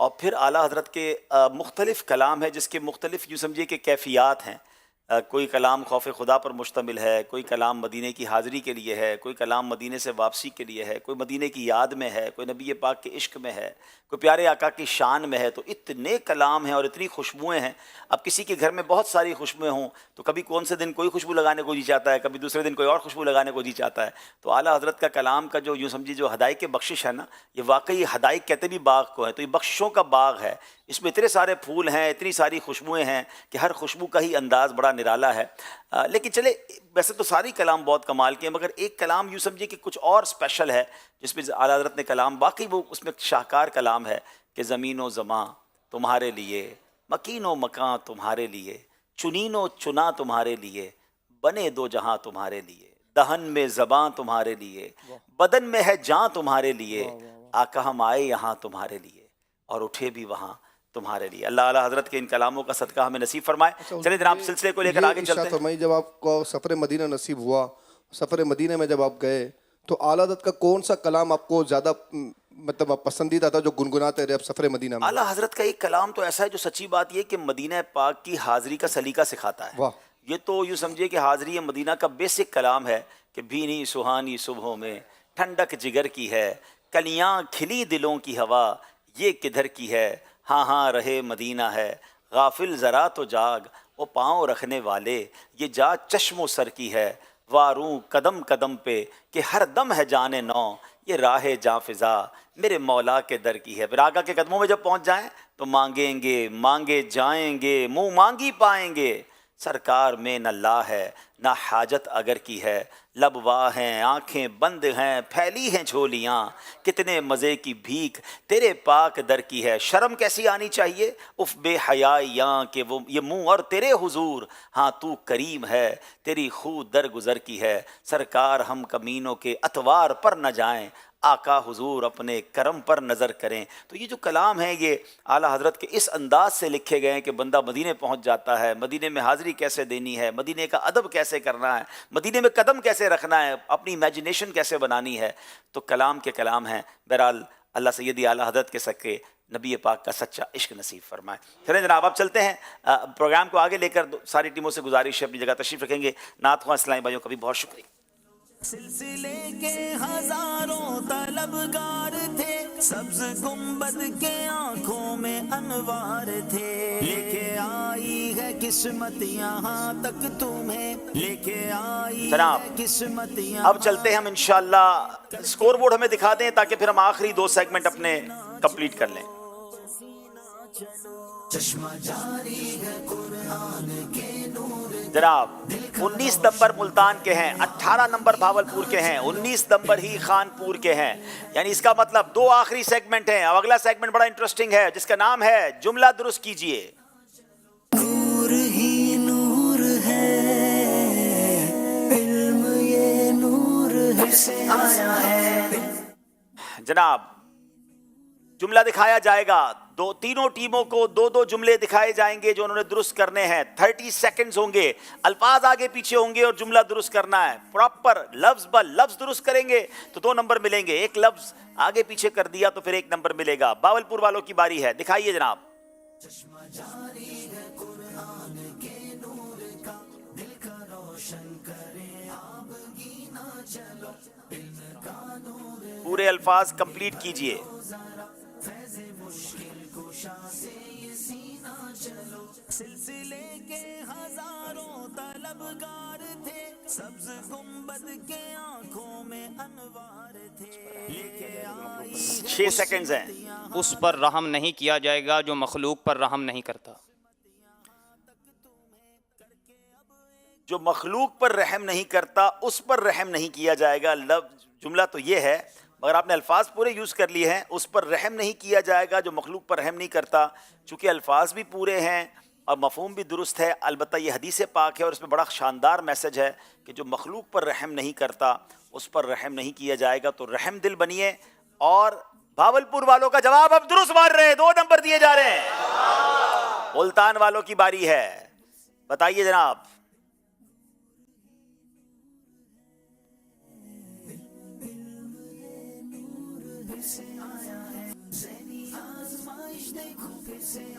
اور پھر اعلیٰ حضرت کے مختلف کلام ہے جس کے مختلف یوں سمجھیے کہ کیفیات ہیں. کوئی کلام خوف خدا پر مشتمل ہے، کوئی کلام مدینے کی حاضری کے لیے ہے، کوئی کلام مدینے سے واپسی کے لیے ہے، کوئی مدینے کی یاد میں ہے، کوئی نبی پاک کے عشق میں ہے، کوئی پیارے آقا کی شان میں ہے. تو اتنے کلام ہیں اور اتنی خوشبوئیں ہیں. اب کسی کے گھر میں بہت ساری خوشبوئیں ہوں تو کبھی کون سے دن کوئی خوشبو لگانے کو جی چاہتا ہے، کبھی دوسرے دن کوئی اور خوشبو لگانے کو جی چاہتا ہے. تو اعلیٰ حضرت کا کلام کا جو یوں سمجھیے جو ہدایت بخشش ہے نا، یہ واقعی ہدایت کہتے بھی باغ کو ہے، تو یہ بخششوں کا باغ ہے. اس میں اتنے سارے پھول ہیں، اتنی ساری خوشبوئیں ہیں کہ ہر خوشبو کا ہی انداز بڑا نرالا ہے. لیکن چلے ویسے تو ساری کلام بہت کمال کے ہیں، مگر ایک کلام یوں سمجھیے کہ کچھ اور اسپیشل ہے جس میں اعلیٰ حضرت نے کلام واقعی وہ اس میں شاہکار کلام ہے کہ زمین و زماں تمہارے لیے، مکین و مکاں تمہارے لیے، چنین و چنا تمہارے لیے، بنے دو جہاں تمہارے لیے، دہن میں زباں تمہارے لیے، بدن میں ہے جاں تمہارے لیے، آقا ہم آئے یہاں تمہارے لیے اور اٹھے بھی وہاں تمہارے لیے. اللہ اعلیٰ حضرت کے ان کلاموں کا صدقہ ہمیں نصیب فرمائے. چلیں جناب سلسلے کو لے کر آگے چلتے ہیں. فرمائی جب آپ کو سفر مدینہ نصیب ہوا، سفر مدینہ میں جب آپ گئے تو اعلیٰ حضرت کا کون سا کلام آپ کو زیادہ مطلب پسندیدہ تھا جو گنگناتے رہے آپ سفر مدینہ میں؟ اعلیٰ حضرت کا ایک کلام تو ایسا ہے جو سچی بات یہ کہ مدینہ پاک کی حاضری کا سلیقہ سکھاتا ہے. یہ تو یوں سمجھے کہ حاضری مدینہ کا بیسک کلام ہے کہ بھینی سہانی صبحوں میں ٹھنڈک جگر کی ہے، کلیاں کھلی دلوں کی ہوا یہ کدھر کی ہے، ہاں ہاں رہے مدینہ ہے، غافل ذرا تو جاگ وہ پاؤں رکھنے والے، یہ جا چشم و سر کی ہے، واروں قدم قدم پہ کہ ہر دم ہے جان نو، یہ راہ جاں فضا میرے مولا کے در کی ہے. پھر آقا کے قدموں میں جب پہنچ جائیں تو مانگیں گے مانگے جائیں گے، منہ مانگی پائیں گے، سرکار میں نہ لا ہے نہ حاجت اگر کی ہے، لب واہ ہیں آنکھیں بند ہیں پھیلی ہیں جھولیاں، کتنے مزے کی بھیک تیرے پاک در کی ہے. شرم کیسی آنی چاہیے اف بے حیائیاں کہ وہ یہ منہ اور تیرے حضور، ہاں تو کریم ہے تیری خو در گزر کی ہے، سرکار ہم کمینوں کے اتوار پر نہ جائیں، آقا حضور اپنے کرم پر نظر کریں. تو یہ جو کلام ہیں یہ اعلیٰ حضرت کے اس انداز سے لکھے گئے ہیں کہ بندہ مدینے پہنچ جاتا ہے، مدینے میں حاضری کیسے دینی ہے، مدینے کا ادب کیسے کرنا ہے، مدینے میں قدم کیسے رکھنا ہے، اپنی امیجنیشن کیسے بنانی ہے. تو کلام کے کلام ہیں. بہرحال اللہ سیدی اعلیٰ حضرت کے سکے نبی پاک کا سچا عشق نصیب فرمائے. چلیں جناب اب چلتے ہیں پروگرام کو آگے لے کر. ساری ٹیموں سے گزارش ہے اپنی جگہ تشریف رکھیں گے. نعت خواں اسلامی بھائیوں کا بھی بہت شکریہ. سلسلے کے ہزاروں طلبگار تھے، سبز گنبد کے آنکھوں میں انوار تھے، لے کے آئی ہے قسمت یہاں تک تمہیں، لے کے آئی جناب ہے قسمت یہاں. اب چلتے ہیں ہم انشاءاللہ. اسکور بورڈ ہمیں دکھا دیں تاکہ پھر ہم آخری 2 سیگمنٹ اپنے کمپلیٹ کر لیں. چشمہ جاری ہے قرآن کے نور. جناب 19 نمبر ملتان کے ہیں، 18 نمبر بھاولپور کے ہیں، 19 نمبر ہی خانپور کے ہیں. یعنی اس کا مطلب 2 آخری سیگمنٹ ہیں. اب اگلا سیگمنٹ بڑا انٹرسٹنگ ہے جس کا نام ہے جملہ درست کیجئے. نور ہی نور ہے، علم یہ نور ہے سے آیا ہے. جناب جملہ دکھایا جائے گا. تینوں ٹیموں کو 2 جملے دکھائے جائیں گے جو انہوں نے درست کرنے ہیں. 30 سیکنڈز ہوں گے، الفاظ آگے پیچھے ہوں گے اور جملہ درست کرنا ہے. پراپر لفظ بہ لفظ درست کریں گے تو 2 نمبر ملیں گے. ایک لفظ آگے پیچھے کر دیا تو پھر 1 نمبر ملے گا. باولپور والوں کی باری ہے. دکھائیے جناب. چشمہ جاری ہے قرآن کے نور کا، دل کا روشن کرے آب گینا چلو، علم کا نور پورے الفاظ کمپلیٹ کیجئے. فیض مشکل کشا سے یہ سینہ چلو. سلسلے کے ہزاروں طلبگار تھے، سبز گنبد کے آنکھوں میں انوار تھے، لے کے آئی 6 سیکنڈز ہیں. اس پر رحم نہیں کیا جائے گا جو مخلوق پر رحم نہیں کرتا. جو مخلوق پر رحم نہیں کرتا اس پر رحم نہیں کیا جائے گا. جملہ تو یہ ہے مگر آپ نے الفاظ پورے یوز کر لیے ہیں. اس پر رحم نہیں کیا جائے گا جو مخلوق پر رحم نہیں کرتا. چونکہ الفاظ بھی پورے ہیں اور مفہوم بھی درست ہے. البتہ یہ حدیث پاک ہے اور اس میں بڑا شاندار میسج ہے کہ جو مخلوق پر رحم نہیں کرتا اس پر رحم نہیں کیا جائے گا. تو رحم دل بنیے. اور بھاولپور والوں کا جواب اب درست مار رہے ہیں. 2 نمبر دیے جا رہے ہیں. ملتان والوں کی باری ہے. بتائیے جناب.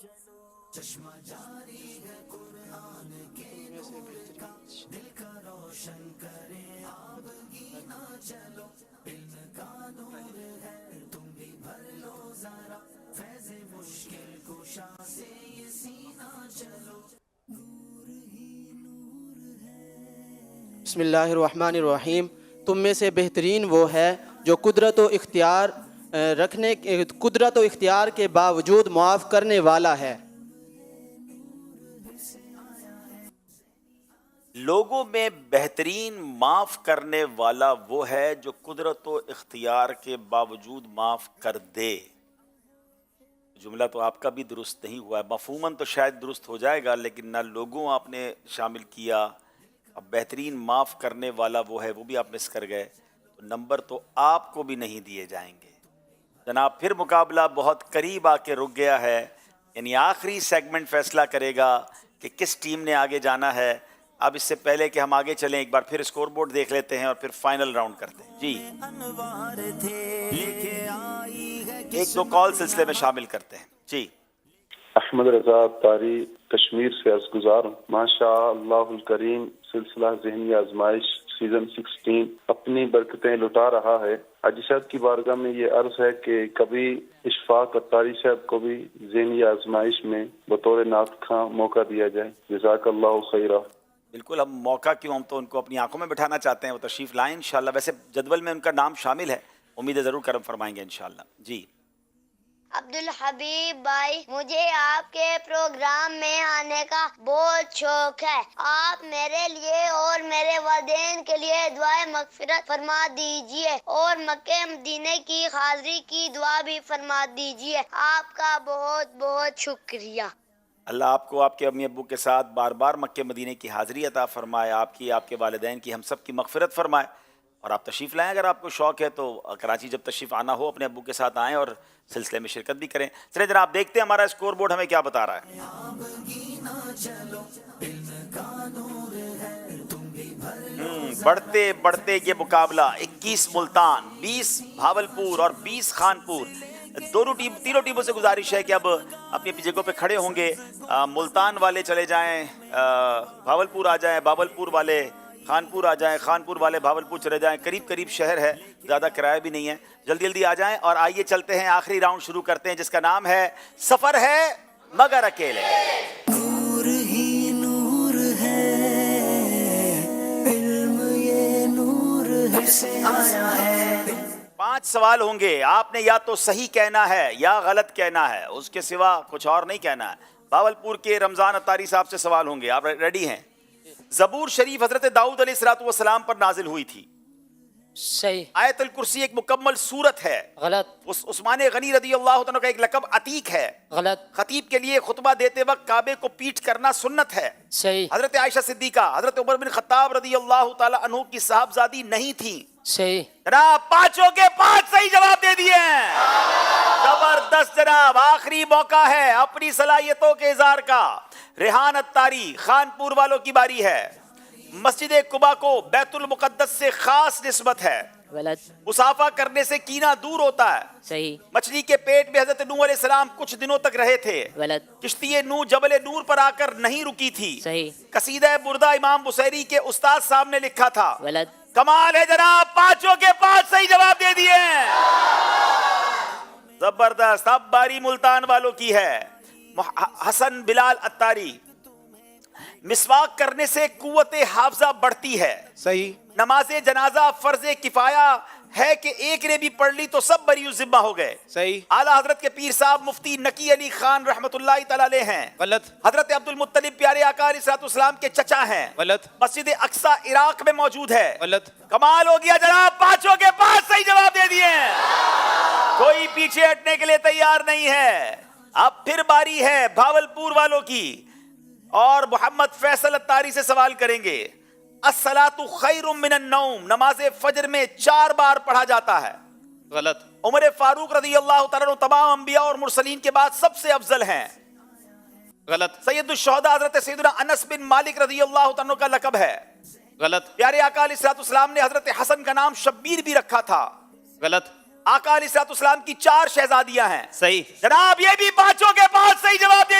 چشمہ جاری ہے قرآن کے نور کا دل کا روشن کرے آپ گینا چلو علم کا نور ہے تم بھی بھر لو ذرا فیض مشکل کشا سے یہ سینہ چلو بسم اللہ الرحمن الرحیم. تم میں سے بہترین وہ ہے جو قدرت و اختیار کے باوجود معاف کرنے والا ہے. لوگوں میں بہترین معاف کرنے والا وہ ہے جو قدرت و اختیار کے باوجود معاف کر دے. جملہ تو آپ کا بھی درست نہیں ہوا ہے، مفہوماً تو شاید درست ہو جائے گا لیکن نہ لوگوں آپ نے شامل کیا. اب بہترین معاف کرنے والا وہ ہے، وہ بھی آپ مس کر گئے، تو نمبر تو آپ کو بھی نہیں دیے جائیں گے. جناب پھر مقابلہ بہت قریب آ کے رک گیا ہے، یعنی آخری سیگمنٹ فیصلہ کرے گا کہ کس ٹیم نے آگے جانا ہے. اب اس سے پہلے کہ ہم آگے چلیں ایک بار پھر اسکور بورڈ دیکھ لیتے ہیں اور پھر فائنل راؤنڈ کرتے ہیں. جی ایک دو کال سلسلے میں شامل کرتے ہیں. جی احمد رضا اتاری کشمیر سے عرض گزار ہوں. ماشاء اللہ الکریم سلسلہ ذہنی آزمائش سیزن 16 اپنی برکتیں لٹا رہا ہے. حاجی صاحب کی بارگاہ میں یہ عرض ہے کہ کبھی اشفاق اتاری صاحب کو بھی ذہنی آزمائش میں بطور نعت خواں موقع دیا جائے. جزاک اللہ خیرہ. بالکل، ہم موقع کیوں، ہم تو ان کو اپنی آنکھوں میں بٹھانا چاہتے ہیں، وہ تشریف لائیں انشاءاللہ. ویسے جدول میں ان کا نام شامل ہے، امید ہے ضرور کرم فرمائیں گے انشاءاللہ. جی عبدالحبیب بھائی، مجھے آپ کے پروگرام میں آنے کا بہت شوق ہے. آپ میرے لیے اور میرے والدین کے لیے دعائے مغفرت فرما دیجئے اور مکہ مدینے کی حاضری کی دعا بھی فرما دیجئے. آپ کا بہت بہت شکریہ. اللہ آپ کو آپ کے امی ابو کے ساتھ بار بار مکہ مدینے کی حاضری عطا فرمائے، آپ کی، آپ کے والدین کی، ہم سب کی مغفرت فرمائے. اور آپ تشریف لائیں، اگر آپ کو شوق ہے تو کراچی جب تشریف آنا ہو اپنے ابو کے ساتھ آئیں اور سلسلے میں شرکت بھی کریں. چلیں جناب دیکھتے ہیں ہمارا اسکور بورڈ ہمیں کیا بتا رہا ہے. بڑھتے بڑھتے یہ مقابلہ 21 ملتان، 20 بھاولپور اور 20 خانپور. تینوں ٹیموں سے گزارش ہے کہ اب اپنی اپنی جگہوں پہ کھڑے ہوں گے. ملتان والے چلے جائیں، بھاولپور آ جائیں، بھاولپور والے خانپور آ جائیں، خانپور والے بھاولپور چلے جائیں. قریب قریب شہر ہے، زیادہ کرایہ بھی نہیں ہے. جلدی جلدی آ جائیں اور آئیے چلتے ہیں، آخری راؤنڈ شروع کرتے ہیں جس کا نام ہے سفر ہے مگر اکیلے. نور ہی نور ہے، علم یہ نور ہے سے آیا ہے. 5 سوال ہوں گے، آپ نے یا تو صحیح کہنا ہے یا غلط کہنا ہے، اس کے سوا کچھ اور نہیں کہنا ہے. بھاولپور کے رمضان اتاری صاحب سے سوال ہوں گے، آپ ریڈی ہیں؟ زبور شریف حضرت داؤد علیہ السلام پر نازل ہوئی تھی. صحیح. آیت الکرسی ایک مکمل سورت ہے. غلط. عثمان غنی رضی اللہ عنہ کا ایک لقب عتیق ہے. غلط. خطیب کے لیے خطبہ دیتے وقت کعبے کو پیٹ کرنا سنت ہے. صحیح. حضرت عائشہ صدیقہ حضرت عمر بن خطاب رضی اللہ تعالی عنہ کی صاحبزادی نہیں تھی. صحیح. جناب 5 کے 5 صحیح جواب دے دیے ہیں. زبردست جناب، آخری موقع ہے اپنی صلاحیتوں کے اظہار کا. ریحان اتاری خانپور والوں کی باری ہے. مسجد قباء کو بیت المقدس سے خاص نسبت ہے. غلط. مصافحہ کرنے سے کینہ دور ہوتا ہے. صحیح. مچھلی کے پیٹ میں حضرت نوح علیہ السلام کچھ دنوں تک رہے تھے. غلط. کشتی نوح جبل نور پر آ کر نہیں رکی تھی. صحیح. قصیدہ بردہ امام بصیری کے استاد صاحب نے لکھا تھا. غلط. کمال ہے جناب، 5 کے 5 صحیح جواب دے دیے ہیں. زبردست. اب باری ملتان والوں کی ہے. حسن بلال اتاری، مسواک کرنے سے قوت حافظہ بڑھتی ہے. صحیح. نماز جنازہ فرض کفایہ ہے کہ ایک نے بھی پڑھ لی تو سب بری ذمہ ہو گئے. صحیح. اعلیٰ حضرت کے پیر صاحب مفتی نقی علی خان رحمۃ اللہ تعالی علیہ ہیں. غلط. حضرت عبد المطلب پیارے آقا علیہ الصلوۃ والسلام کے چچا ہیں. غلط. مسجد اقصی عراق میں موجود ہے. غلط. کمال ہو گیا جناب، 5 کے 5 صحیح جواب دے دیے ہیں. کوئی پیچھے ہٹنے کے لیے تیار نہیں ہے. اب پھر باری ہے بھاولپور والوں کی اور محمد فیصل اتاری سے سوال کریں گے. الصلاۃ خیر من النوم نماز فجر میں 4 بار پڑھا جاتا ہے. غلط. عمر فاروق رضی اللہ تعالیٰ عنہ تمام انبیاء اور مرسلین کے بعد سب سے افضل ہیں. غلط. سید الشہداء حضرت سیدنا انس بن مالک رضی اللہ تعالیٰ عنہ کا لقب ہے. غلط. پیارے آقا علیہ الصلوۃ والسلام نے حضرت حسن کا نام شبیر بھی رکھا تھا. غلط. آقا علیہ الصلوۃ والسلام کی 4 شہزادیاں ہیں. صحیح. جناب یہ بھی 5 کے 5 صحیح جواب دے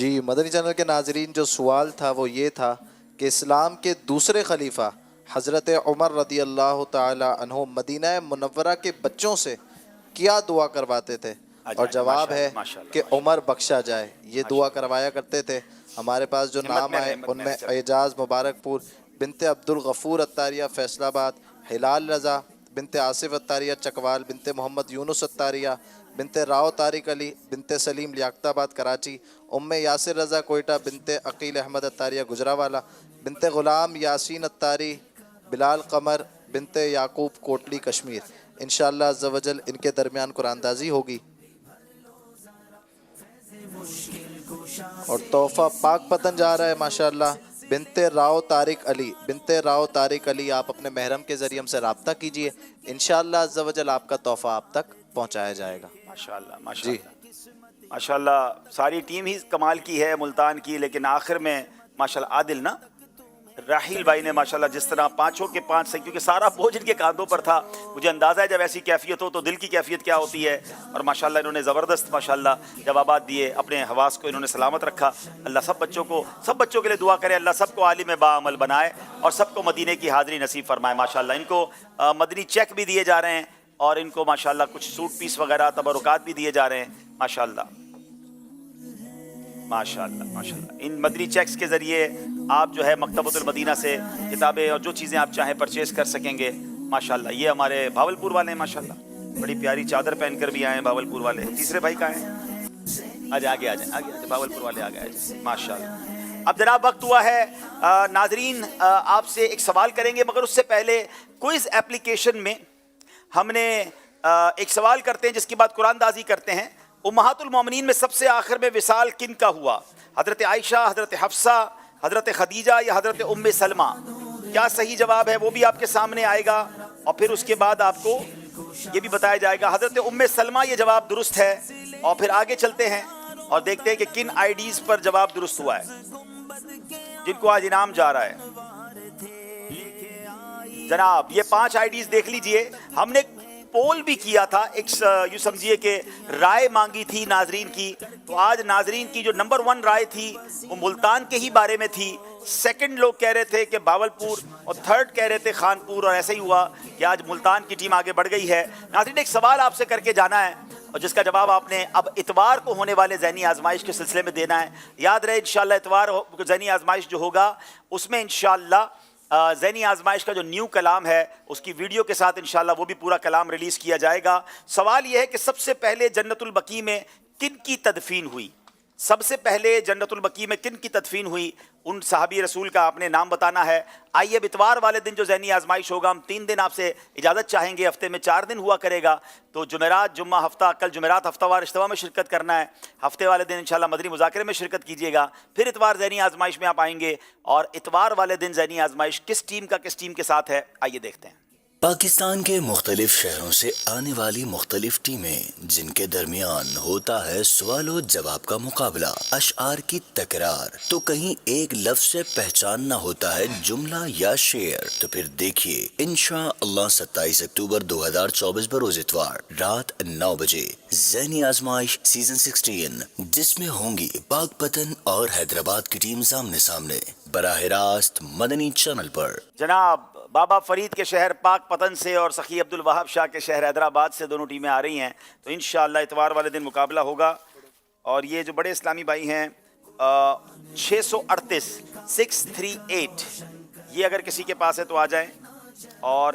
جی مدنی چینل کے ناظرین جو سوال تھا وہ یہ تھا کہ اسلام کے دوسرے خلیفہ حضرت عمر رضی اللہ تعالی عنہ مدینہ منورہ کے بچوں سے کیا دعا کرواتے تھے، اور جواب ہے کہ عمر بخشا جائے، یہ دعا کروایا کرتے تھے۔ ہمارے پاس جو نام آئے ان میں اعجاز مبارک پور بنت عبد الغفور اتاریہ فیصل آباد، ہلال رضا بنت آصف اتاریہ چکوال، بنت محمد یونس اتاریہ، بنت راؤ طارق علی بنت سلیم لیاقت آباد کراچی، ام یاسر رضا کوئٹہ، بنت عقیل احمد اتاریہ گجراوالا، بنت غلام یاسین اتاری بلال قمر بنت یعقوب کوٹلی کشمیر۔ انشاءاللہ عز و جل ان کے درمیان قرآن دازی ہوگی، اور تحفہ پاک پتن جا رہا ہے ماشاءاللہ بنت راؤ طارق علی۔ بنت راؤ طارق علی آپ اپنے محرم کے ذریعے ہم سے رابطہ کیجئے، انشاءاللہ عز و جل آپ کا تحفہ آپ تک پہنچایا جائے گا۔ ماشاءاللہ ماشاءاللہ ماشاءاللہ، ساری ٹیم ہی کمال کی ہے ملتان کی، لیکن آخر میں ماشاءاللہ عادل نا راحیل بھائی نے ماشاءاللہ جس طرح پانچوں کے پانچ صحیح، کیونکہ سارا بوجھ ان کے کاندھوں پر تھا، مجھے اندازہ ہے جب ایسی کیفیت ہو تو دل کی کیفیت کیا ہوتی ہے، اور ماشاءاللہ انہوں نے زبردست ماشاءاللہ جوابات دیے، اپنے حواس کو انہوں نے سلامت رکھا۔ اللہ سب بچوں کے لیے دعا کرے، اللہ سب کو عالم باعمل بنائے اور سب کو مدینے کی حاضری نصیب فرمائے۔ ماشاءاللہ ان کو مدنی چیک بھی دیے جا رہے ہیں، اور ان کو ماشاءاللہ کچھ سوٹ پیس وغیرہ تبرکات بھی دیے جا رہے ہیں ماشاءاللہ ماشاءاللہ ماشاءاللہ۔ ان مدنی چیکس کے ذریعے آپ جو ہے مکتبۃ المدینہ سے کتابیں اور جو چیزیں آپ چاہیں پرچیز کر سکیں گے ماشاءاللہ۔ یہ ہمارے بھاولپور والے ہیں ماشاءاللہ، بڑی پیاری چادر پہن کر بھی آئے ہیں بھاولپور والے۔ تیسرے بھائی کہاں ہیں؟ آگے آ جائیں بھاولپور والے آگے آ جائیں ماشاءاللہ۔ اب جناب وقت ہوا ہے ناظرین آپ سے ایک سوال کریں گے، مگر اس سے پہلے کوئز اپلیکیشن میں ہم نے ایک سوال کرتے ہیں جس کے بعد قرآن دازی کرتے ہیں۔ امہات المومنین میں سب سے آخر میں وصال کن کا ہوا؟ حضرت عائشہ، حضرت حفصہ، حضرت خدیجہ یا حضرت ام سلمہ؟ کیا صحیح جواب ہے وہ بھی آپ کے سامنے آئے گا، اور پھر اس کے بعد آپ کو یہ بھی بتایا جائے گا۔ حضرت ام سلمہ یہ جواب درست ہے، اور پھر آگے چلتے ہیں اور دیکھتے ہیں کہ کن آئی ڈیز پر جواب درست ہوا ہے جن کو آج انعام جا رہا ہے۔ جناب یہ 5 آئی ڈیز دیکھ لیجئے، ہم نے پول بھی کیا تھا، ایک یوں سمجھیے کہ رائے مانگی تھی ناظرین کی، تو آج ناظرین کی جو نمبر 1 رائے تھی وہ ملتان کے ہی بارے میں تھی، سیکنڈ لوگ کہہ رہے تھے کہ باولپور، اور تھرڈ کہہ رہے تھے خانپور، اور ایسا ہی ہوا کہ آج ملتان کی ٹیم آگے بڑھ گئی ہے۔ ناظرین ایک سوال آپ سے کر کے جانا ہے، اور جس کا جواب آپ نے اب اتوار کو ہونے والے ذہنی آزمائش کے سلسلے میں دینا ہے۔ یاد رہے انشاءاللہ اتوار ذہنی آزمائش جو ہوگا اس میں انشاءاللہ ذہنی آزمائش کا جو نیو کلام ہے اس کی ویڈیو کے ساتھ انشاءاللہ وہ بھی پورا کلام ریلیز کیا جائے گا۔ سوال یہ ہے کہ سب سے پہلے جنت البقیع میں کن کی تدفین ہوئی؟ سب سے پہلے جنت البقیع میں کن کی تدفین ہوئی؟ ان صحابی رسول کا آپ نے نام بتانا ہے۔ آئیے اب اتوار والے دن جو ذہنی آزمائش ہوگا، ہم 3 دن آپ سے اجازت چاہیں گے، ہفتے میں 4 دن ہوا کرے گا، تو جمعرات جمعہ ہفتہ، کل جمعرات ہفتہ وار اجتماع میں شرکت کرنا ہے، ہفتے والے دن انشاءاللہ مدنی مذاکرے میں شرکت کیجیے گا، پھر اتوار ذہنی آزمائش میں آپ آئیں گے، اور اتوار والے دن ذہنی آزمائش کس ٹیم کا کس ٹیم کے ساتھ ہے آئیے دیکھتے ہیں۔ پاکستان کے مختلف شہروں سے آنے والی مختلف ٹیمیں جن کے درمیان ہوتا ہے سوال و جواب کا مقابلہ، اشعار کی تکرار، تو کہیں ایک لفظ سے پہچاننا ہوتا ہے جملہ یا شعر، تو پھر دیکھیے انشاءاللہ 27 اکتوبر 2024 بروز اتوار رات 9 بجے ذہنی آزمائش سیزن 16، جس میں ہوں گی پاک پتن اور حیدرآباد کی ٹیم سامنے سامنے براہ راست مدنی چینل پر۔ جناب بابا فرید کے شہر پاک پتن سے اور سخی عبد الوہاب شاہ کے شہر حیدرآباد سے دونوں ٹیمیں آ رہی ہیں، تو انشاءاللہ اتوار والے دن مقابلہ ہوگا۔ اور یہ جو بڑے اسلامی بھائی ہیں 638 638، یہ اگر کسی کے پاس ہے تو آ جائیں، اور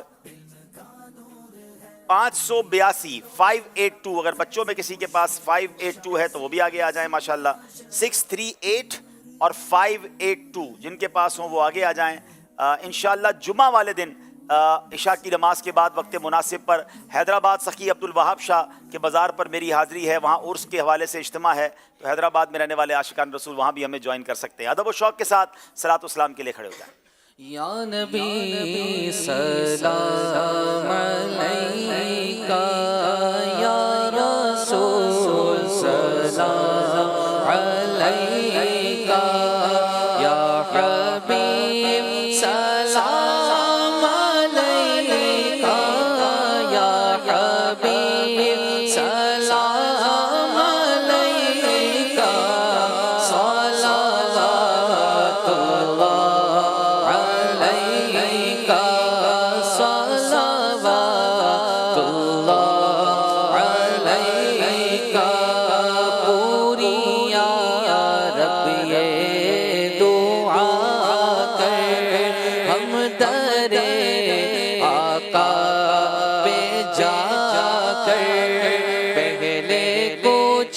582 582، اگر بچوں میں کسی کے پاس 582 ہے تو وہ بھی آگے آ جائیں ماشاءاللہ۔ 638 اور 582 جن کے پاس ہوں وہ آگے آ جائیں۔ انشاءاللہ جمعہ والے دن عشاء کی نماز کے بعد وقت مناسب پر حیدرآباد سخی عبد الوہاب شاہ کے بازار پر میری حاضری ہے، وہاں عرس کے حوالے سے اجتماع ہے، تو حیدرآباد میں رہنے والے عاشقان رسول وہاں بھی ہمیں جوائن کر سکتے ہیں۔ ادب و شوق کے ساتھ صلاۃ و سلام کے لیے کھڑے ہو جائیں۔ یا نبی سلام علیکہ، یا رسول سلام علیکہ، یا حبیب سلام علیکہ، یا حبیب سلام علیکہ،